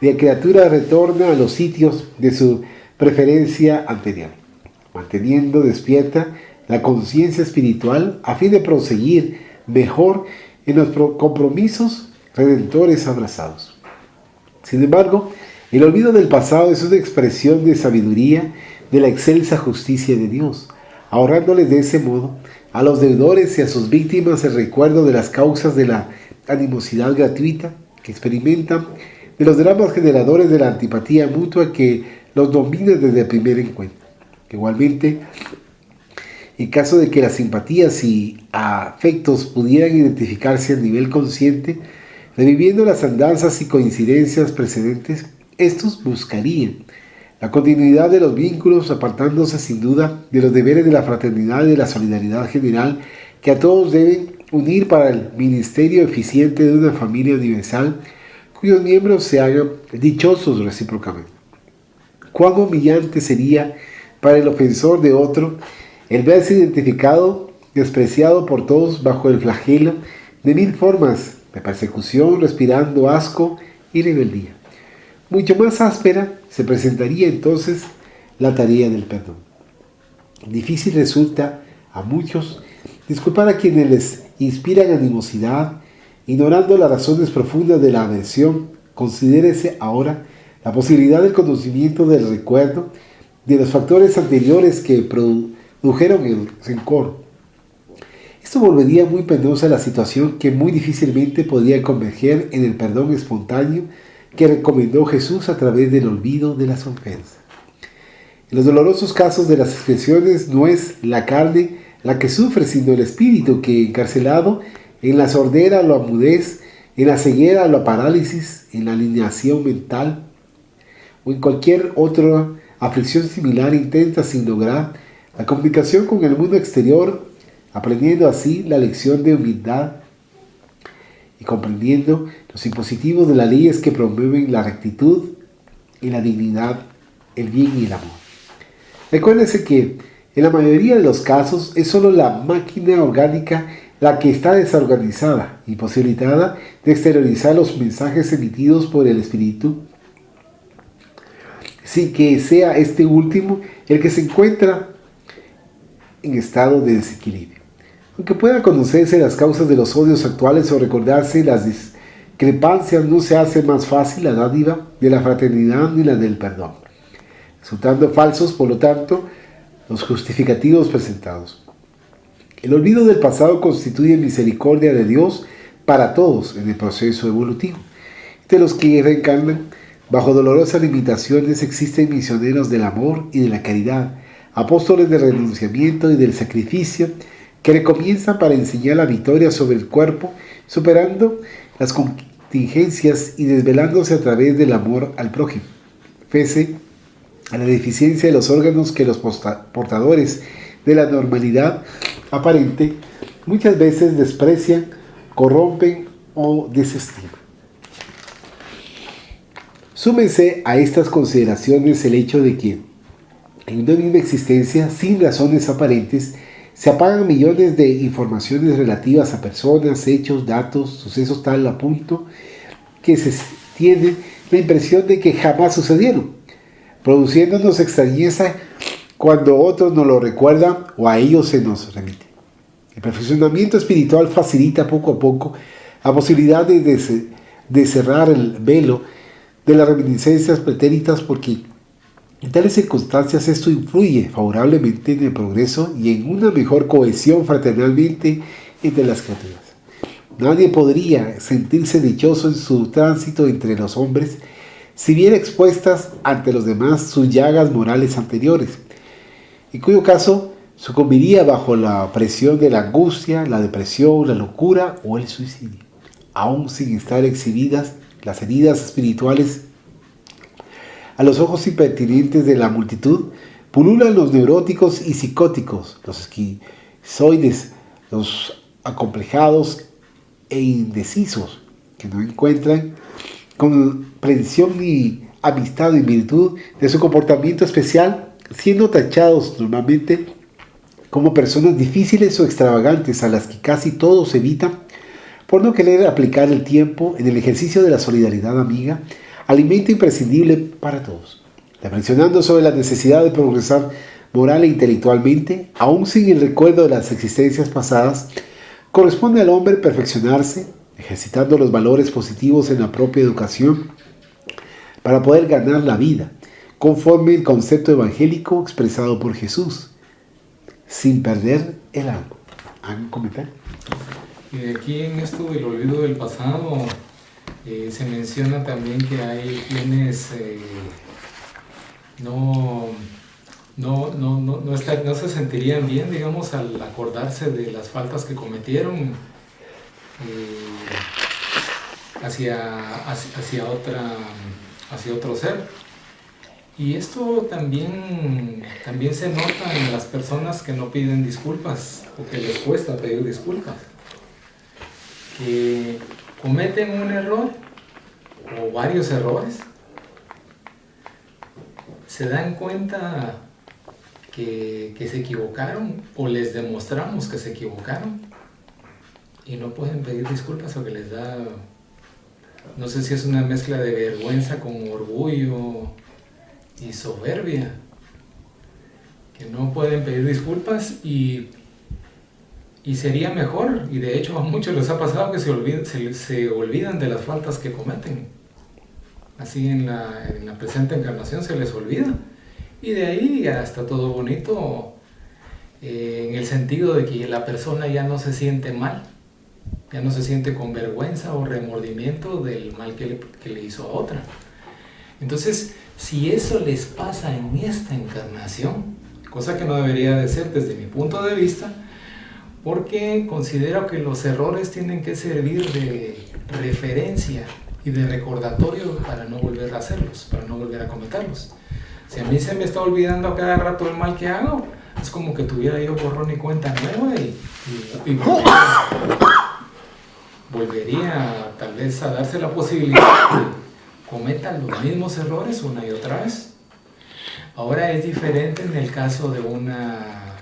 de criaturas retorna a los sitios de su preferencia anterior, manteniendo despierta la conciencia espiritual a fin de proseguir mejor en los compromisos redentores abrazados. Sin embargo, el olvido del pasado es una expresión de sabiduría de la excelsa justicia de Dios, ahorrándoles de ese modo a los deudores y a sus víctimas el recuerdo de las causas de la animosidad gratuita que experimentan, de los dramas generadores de la antipatía mutua que los domina desde el primer encuentro. Igualmente, en caso de que las simpatías y afectos pudieran identificarse a nivel consciente, reviviendo las andanzas y coincidencias precedentes, estos buscarían la continuidad de los vínculos, apartándose sin duda de los deberes de la fraternidad y de la solidaridad general que a todos deben unir para el ministerio eficiente de una familia universal cuyos miembros se hagan dichosos recíprocamente. Cuán humillante sería para el ofensor de otro el verse identificado, despreciado por todos bajo el flagelo de mil formas de persecución, respirando asco y rebeldía. Mucho más áspera se presentaría entonces la tarea del perdón. Difícil resulta a muchos disculpar a quienes les inspiran animosidad, ignorando las razones profundas de la aversión. Considérese ahora la posibilidad del conocimiento del recuerdo de los factores anteriores que produjeron el rencor. Esto volvería muy penosa la situación que muy difícilmente podía converger en el perdón espontáneo que recomendó Jesús a través del olvido de las ofensas. En los dolorosos casos de las expiaciones no es la carne la que sufre, sino el espíritu que, encarcelado en la sordera o la mudez, en la ceguera o la parálisis, en la alineación mental o en cualquier otra aflicción similar, intenta sin lograr la comunicación con el mundo exterior, aprendiendo así la lección de humildad y comprendiendo los impositivos de las leyes que promueven la rectitud y la dignidad, el bien y el amor. Recuérdense que en la mayoría de los casos es solo la máquina orgánica la que está desorganizada, imposibilitada de exteriorizar los mensajes emitidos por el espíritu, sin que sea este último el que se encuentra en estado de desequilibrio. Aunque puedan conocerse las causas de los odios actuales o recordarse las discrepancias, no se hace más fácil la dádiva de la fraternidad ni la del perdón, resultando falsos, por lo tanto, los justificativos presentados. El olvido del pasado constituye misericordia de Dios para todos en el proceso evolutivo. De los que reencarnan bajo dolorosas limitaciones existen misioneros del amor y de la caridad, apóstoles del renunciamiento y del sacrificio, que recomienzan para enseñar la victoria sobre el cuerpo, superando las contingencias y desvelándose a través del amor al prójimo, pese a la deficiencia de los órganos que los portadores de la normalidad aparente muchas veces desprecian, corrompen o desestiman. Súmense a estas consideraciones el hecho de que en una misma existencia, sin razones aparentes, se apagan millones de informaciones relativas a personas, hechos, datos, sucesos tal a punto que se tiene la impresión de que jamás sucedieron, produciéndonos extrañeza cuando otros nos lo recuerdan o a ellos se nos remite. El perfeccionamiento espiritual facilita poco a poco la posibilidad de cerrar el velo de las reminiscencias pretéritas, porque en tales circunstancias esto influye favorablemente en el progreso y en una mejor cohesión fraternalmente entre las criaturas. Nadie podría sentirse dichoso en su tránsito entre los hombres si viera expuestas ante los demás sus llagas morales anteriores, en cuyo caso sucumbiría bajo la presión de la angustia, la depresión, la locura o el suicidio, aún sin estar exhibidas las heridas espirituales. A los ojos impertinentes de la multitud pululan los neuróticos y psicóticos, los esquizoides, los acomplejados e indecisos, que no encuentran comprensión ni amistad en virtud de su comportamiento especial, siendo tachados normalmente como personas difíciles o extravagantes a las que casi todos evitan por no querer aplicar el tiempo en el ejercicio de la solidaridad amiga, alimento imprescindible para todos. Reflexionando sobre la necesidad de progresar moral e intelectualmente, aún sin el recuerdo de las existencias pasadas, corresponde al hombre perfeccionarse, ejercitando los valores positivos en la propia educación, para poder ganar la vida, conforme el concepto evangélico expresado por Jesús, sin perder el alma. ¿Algún comentario? Aquí en esto del olvido del pasado se menciona también que hay quienes no se sentirían bien, digamos, al acordarse de las faltas que cometieron hacia otro ser. Y esto también se nota en las personas que no piden disculpas o que les cuesta pedir disculpas, que cometen un error o varios errores, se dan cuenta que se equivocaron o les demostramos que se equivocaron y no pueden pedir disculpas, o que les da, no sé si es una mezcla de vergüenza con orgullo y soberbia, que no pueden pedir disculpas y sería mejor, y de hecho a muchos les ha pasado que se olvidan de las faltas que cometen. Así en la presente encarnación se les olvida, y de ahí hasta todo bonito, en el sentido de que la persona ya no se siente mal, ya no se siente con vergüenza o remordimiento del mal que le hizo a otra. Entonces si eso les pasa en esta encarnación, cosa que no debería de ser desde mi punto de vista, porque considero que los errores tienen que servir de referencia y de recordatorio para no volver a hacerlos, para no volver a cometerlos. Si a mí se me está olvidando a cada rato el mal que hago, es como que tuviera yo borrón y cuenta nueva y volvería tal vez a darse la posibilidad de que cometan los mismos errores una y otra vez. Ahora es diferente en el caso de una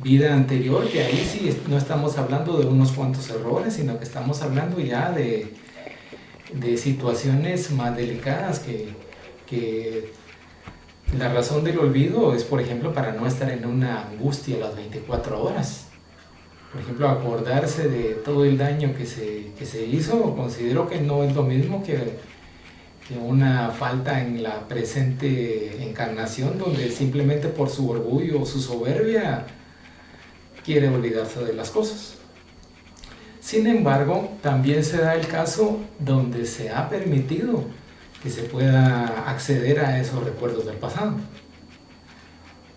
vida anterior, que ahí sí no estamos hablando de unos cuantos errores, sino que estamos hablando ya de situaciones más delicadas que la razón del olvido es, por ejemplo, para no estar en una angustia las 24 horas. Por ejemplo, acordarse de todo el daño que se hizo, considero que no es lo mismo que una falta en la presente encarnación, donde simplemente por su orgullo o su soberbia quiere olvidarse de las cosas. Sin embargo, también se da el caso donde se ha permitido que se pueda acceder a esos recuerdos del pasado,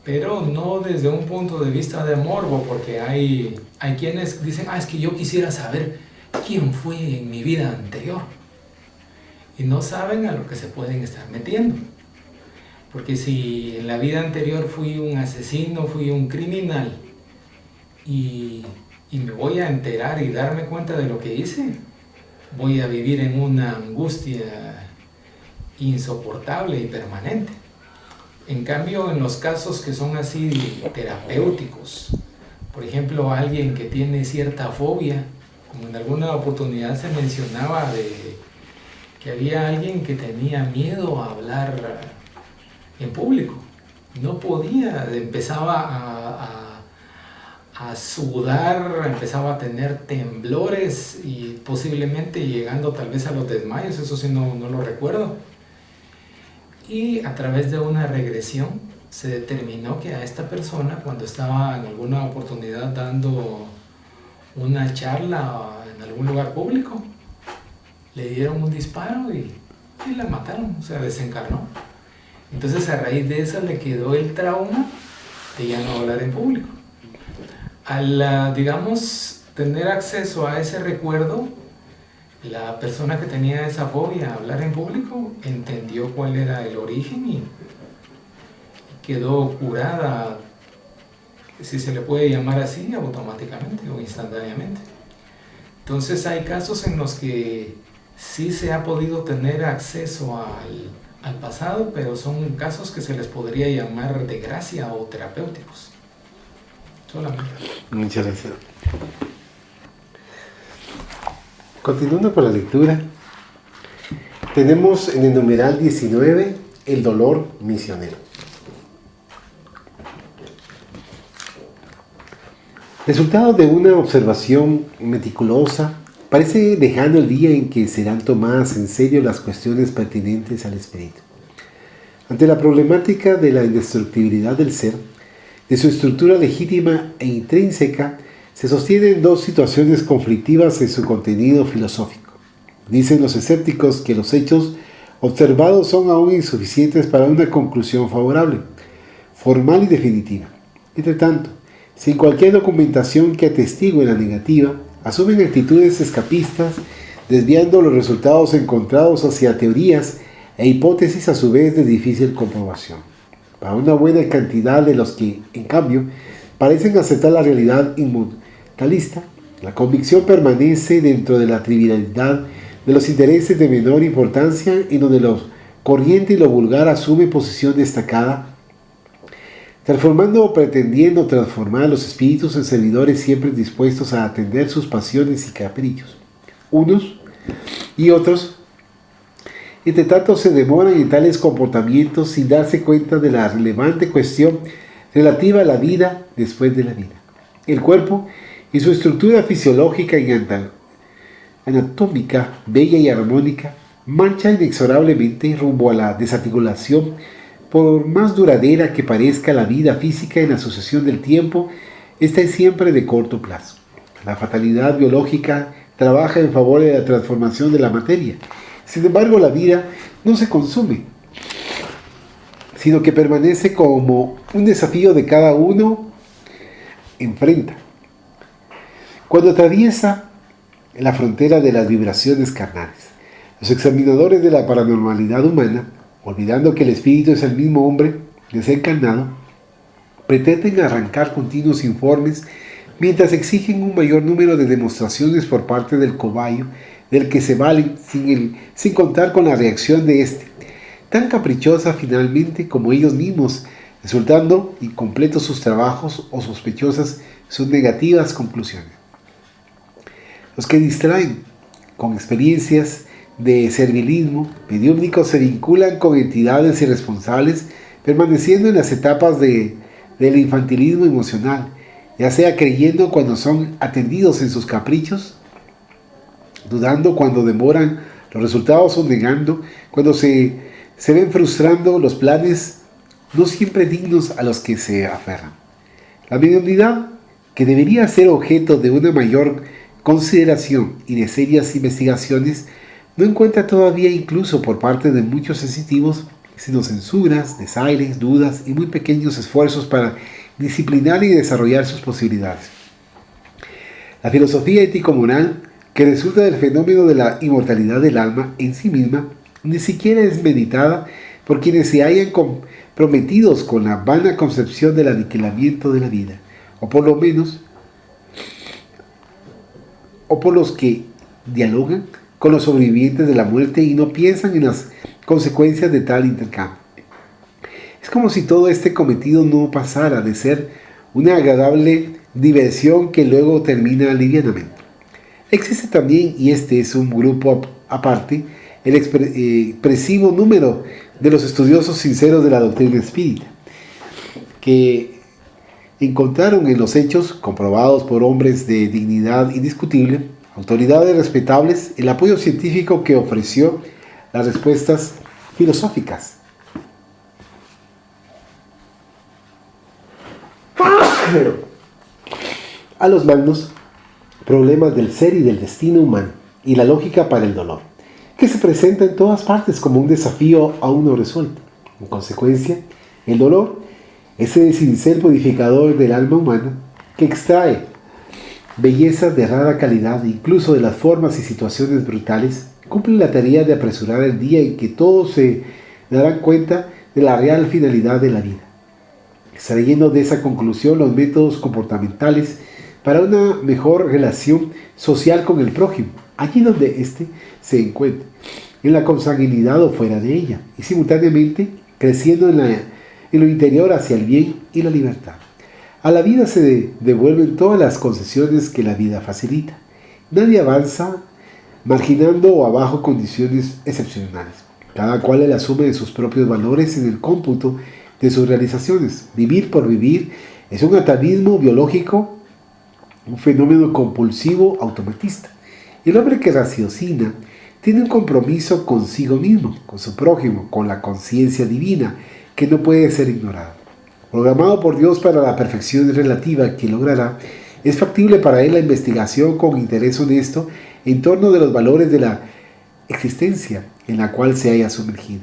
pero no desde un punto de vista de morbo, porque hay quienes dicen, es que yo quisiera saber quién fue en mi vida anterior, y no saben a lo que se pueden estar metiendo, porque si en la vida anterior fui un asesino, fui un criminal, y me voy a enterar y darme cuenta de lo que hice, voy a vivir en una angustia insoportable y permanente. En cambio, en los casos que son así terapéuticos, por ejemplo, alguien que tiene cierta fobia, como en alguna oportunidad se mencionaba de que había alguien que tenía miedo a hablar en público, no podía, empezaba a sudar, empezaba a tener temblores y posiblemente llegando tal vez a los desmayos, eso sí no lo recuerdo. Y a través de una regresión se determinó que a esta persona, cuando estaba en alguna oportunidad dando una charla en algún lugar público, le dieron un disparo y la mataron, o sea, desencarnó. Entonces a raíz de eso le quedó el trauma de ya no hablar en público. Al, digamos, tener acceso a ese recuerdo, la persona que tenía esa fobia a hablar en público entendió cuál era el origen y quedó curada, si se le puede llamar así, automáticamente o instantáneamente. Entonces hay casos en los que sí se ha podido tener acceso al pasado, pero son casos que se les podría llamar de gracia o terapéuticos. Solamente. Muchas gracias. Continuando con la lectura, tenemos en el numeral 19 el dolor misionero. Resultado de una observación meticulosa, parece lejano el día en que serán tomadas en serio las cuestiones pertinentes al espíritu. Ante la problemática de la indestructibilidad del ser, de su estructura legítima e intrínseca, se sostienen dos situaciones conflictivas en su contenido filosófico. Dicen los escépticos que los hechos observados son aún insuficientes para una conclusión favorable, formal y definitiva. Entre tanto, sin cualquier documentación que atestigue la negativa, asumen actitudes escapistas, desviando los resultados encontrados hacia teorías e hipótesis a su vez de difícil comprobación. Para una buena cantidad de los que, en cambio, parecen aceptar la realidad inmortalista, la convicción permanece dentro de la trivialidad de los intereses de menor importancia, en donde lo corriente y lo vulgar asume posición destacada, transformando o pretendiendo transformar a los espíritus en servidores siempre dispuestos a atender sus pasiones y caprichos. Unos y otros, entre tanto, se demoran en tales comportamientos sin darse cuenta de la relevante cuestión relativa a la vida después de la vida. El cuerpo y su estructura fisiológica y anatómica, bella y armónica, marcha inexorablemente rumbo a la desarticulación. Por más duradera que parezca la vida física en la sucesión del tiempo, esta es siempre de corto plazo. La fatalidad biológica trabaja en favor de la transformación de la materia. Sin embargo, la vida no se consume sino que permanece como un desafío de cada uno enfrenta. Cuando atraviesa la frontera de las vibraciones carnales, los examinadores de la paranormalidad humana, olvidando que el espíritu es el mismo hombre desencarnado, pretenden arrancar continuos informes mientras exigen un mayor número de demostraciones por parte del cobayo del que se valen sin contar con la reacción de éste, tan caprichosa finalmente como ellos mismos, resultando incompletos sus trabajos o sospechosas sus negativas conclusiones. Los que distraen con experiencias de servilismo mediúmnico se vinculan con entidades irresponsables, permaneciendo en las etapas del infantilismo emocional, ya sea creyendo cuando son atendidos en sus caprichos, dudando cuando demoran los resultados o negando cuando se ven frustrando los planes no siempre dignos a los que se aferran. La mediunidad, que debería ser objeto de una mayor consideración y de serias investigaciones, no encuentra todavía, incluso por parte de muchos sensitivos, sino censuras, desaires, dudas y muy pequeños esfuerzos para disciplinar y desarrollar sus posibilidades. La filosofía ético-moral, que resulta del fenómeno de la inmortalidad del alma en sí misma, ni siquiera es meditada por quienes se hayan comprometidos con la vana concepción del aniquilamiento de la vida, o por lo menos, o por los que dialogan con los sobrevivientes de la muerte y no piensan en las consecuencias de tal intercambio. Es como si todo este cometido no pasara de ser una agradable diversión que luego termina livianamente. Existe también, y este es un grupo aparte, el expresivo número de los estudiosos sinceros de la doctrina espírita, que encontraron en los hechos, comprobados por hombres de dignidad indiscutible, autoridades respetables, el apoyo científico que ofreció las respuestas filosóficas. A los magnos problemas del ser y del destino humano y la lógica para el dolor, que se presenta en todas partes como un desafío aún no resuelto. En consecuencia, el dolor, ese cincel purificador del alma humana, que extrae bellezas de rara calidad, incluso de las formas y situaciones brutales, cumple la tarea de apresurar el día en que todos se darán cuenta de la real finalidad de la vida, extrayendo de esa conclusión los métodos comportamentales para una mejor relación social con el prójimo, allí donde éste se encuentre, en la consanguinidad o fuera de ella, y simultáneamente creciendo en lo interior hacia el bien y la libertad. A la vida se devuelven todas las concesiones que la vida facilita. Nadie avanza marginando o abajo condiciones excepcionales. Cada cual la asume de sus propios valores en el cómputo de sus realizaciones. Vivir por vivir es un atavismo biológico, un fenómeno compulsivo automatista. El hombre que raciocina tiene un compromiso consigo mismo, con su prójimo, con la conciencia divina, que no puede ser ignorado. Programado por Dios para la perfección relativa que logrará, es factible para él la investigación con interés honesto en torno de los valores de la existencia en la cual se haya sumergido.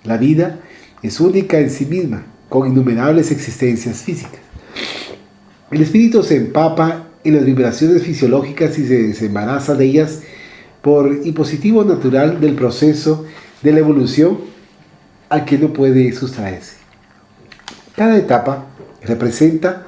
La vida es única en sí misma, con innumerables existencias físicas. El espíritu se empapa en las vibraciones fisiológicas y se desembaraza de ellas por impositivo natural del proceso de la evolución al que no puede sustraerse. Cada etapa representa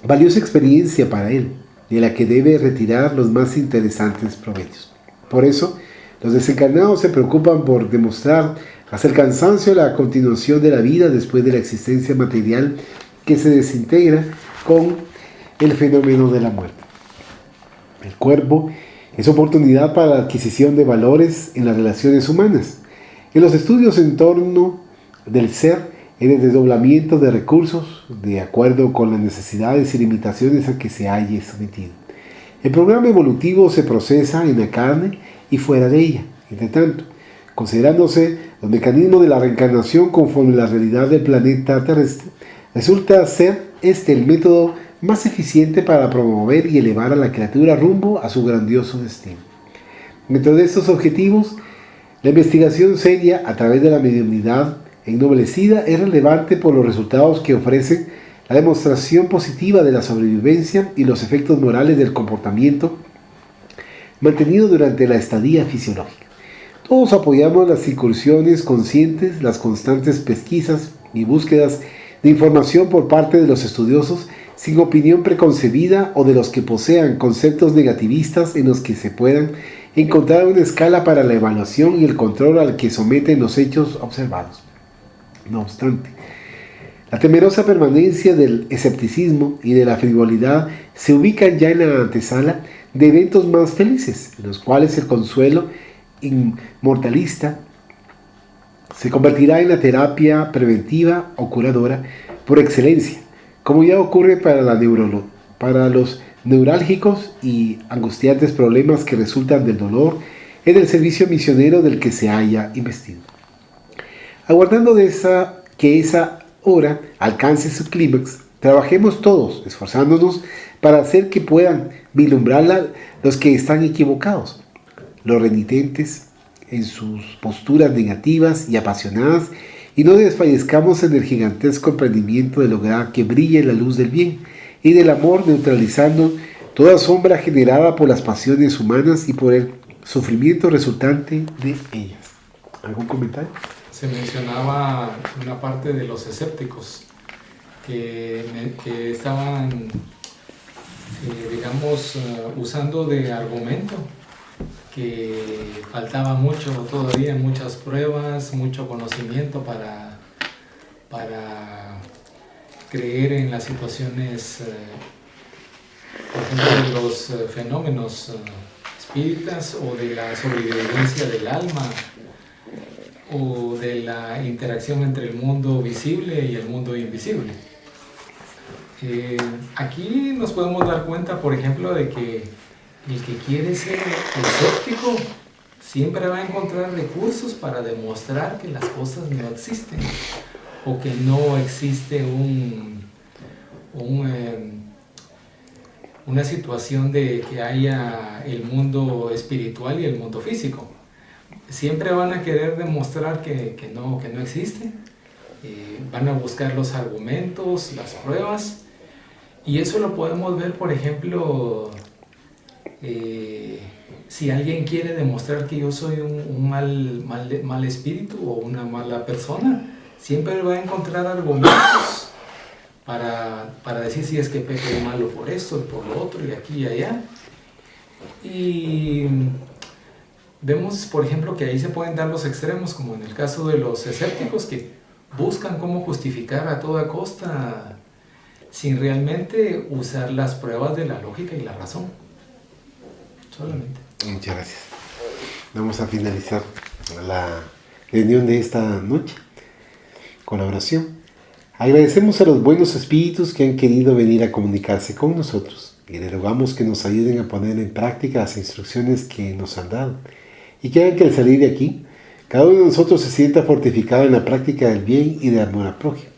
valiosa experiencia para él, de la que debe retirar los más interesantes provechos. Por eso, los desencarnados se preocupan por demostrar hasta el cansancio la continuación de la vida después de la existencia material que se desintegra con el fenómeno de la muerte. El cuerpo es oportunidad para la adquisición de valores en las relaciones humanas. En los estudios en torno del ser, en el desdoblamiento de recursos, de acuerdo con las necesidades y limitaciones a que se halle sometido. El programa evolutivo se procesa en la carne y fuera de ella. Entre tanto, considerándose los mecanismos de la reencarnación conforme la realidad del planeta terrestre, resulta ser este el método más eficiente para promover y elevar a la criatura rumbo a su grandioso destino. Dentro de estos objetivos, la investigación seria a través de la mediunidad ennoblecida es relevante por los resultados que ofrecen la demostración positiva de la sobrevivencia y los efectos morales del comportamiento mantenido durante la estadía fisiológica. Todos apoyamos las incursiones conscientes, las constantes pesquisas y búsquedas de información por parte de los estudiosos sin opinión preconcebida o de los que posean conceptos negativistas en los que se puedan encontrar una escala para la evaluación y el control al que someten los hechos observados. No obstante, la temerosa permanencia del escepticismo y de la frivolidad se ubican ya en la antesala de eventos más felices, en los cuales el consuelo inmortalista se convertirá en la terapia preventiva o curadora por excelencia, como ya ocurre para los neurálgicos y angustiantes problemas que resultan del dolor en el servicio misionero del que se haya investido. Aguardando que esa hora alcance su clímax, trabajemos todos, esforzándonos para hacer que puedan vislumbrarla los que están equivocados, los renitentes en sus posturas negativas y apasionadas, y no desfallezcamos en el gigantesco emprendimiento de lograr que brille la luz del bien y del amor, neutralizando toda sombra generada por las pasiones humanas y por el sufrimiento resultante de ellas. ¿Algún comentario? Se mencionaba una parte de los escépticos que estaban, usando de argumento que faltaba mucho todavía, muchas pruebas, mucho conocimiento para creer en las situaciones, por ejemplo, de los fenómenos espíritas o de la sobrevivencia del alma o de la interacción entre el mundo visible y el mundo invisible. Aquí nos podemos dar cuenta, por ejemplo, de que el que quiere ser escéptico siempre va a encontrar recursos para demostrar que las cosas no existen o que no existe una situación de que haya el mundo espiritual y el mundo físico. Siempre van a querer demostrar que no existe. Van a buscar los argumentos, las pruebas, y eso lo podemos ver, por ejemplo, si alguien quiere demostrar que yo soy un mal espíritu o una mala persona, siempre va a encontrar argumentos para decir si es que pequé malo por esto, por lo otro, y aquí y allá. Y vemos, por ejemplo, que ahí se pueden dar los extremos, como en el caso de los escépticos, que buscan cómo justificar a toda costa sin realmente usar las pruebas de la lógica y la razón. Solamente. Muchas gracias. Vamos a finalizar la reunión de esta noche con la oración. Agradecemos a los buenos espíritus que han querido venir a comunicarse con nosotros y le rogamos que nos ayuden a poner en práctica las instrucciones que nos han dado y que hagan que al salir de aquí cada uno de nosotros se sienta fortificado en la práctica del bien y del amor al prójimo.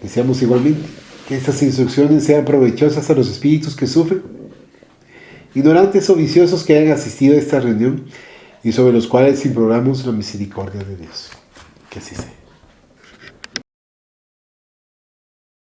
Deseamos igualmente que estas instrucciones sean provechosas a los espíritus que sufren, ignorantes o viciosos que hayan asistido a esta reunión y sobre los cuales imploramos la misericordia de Dios. Que así sea.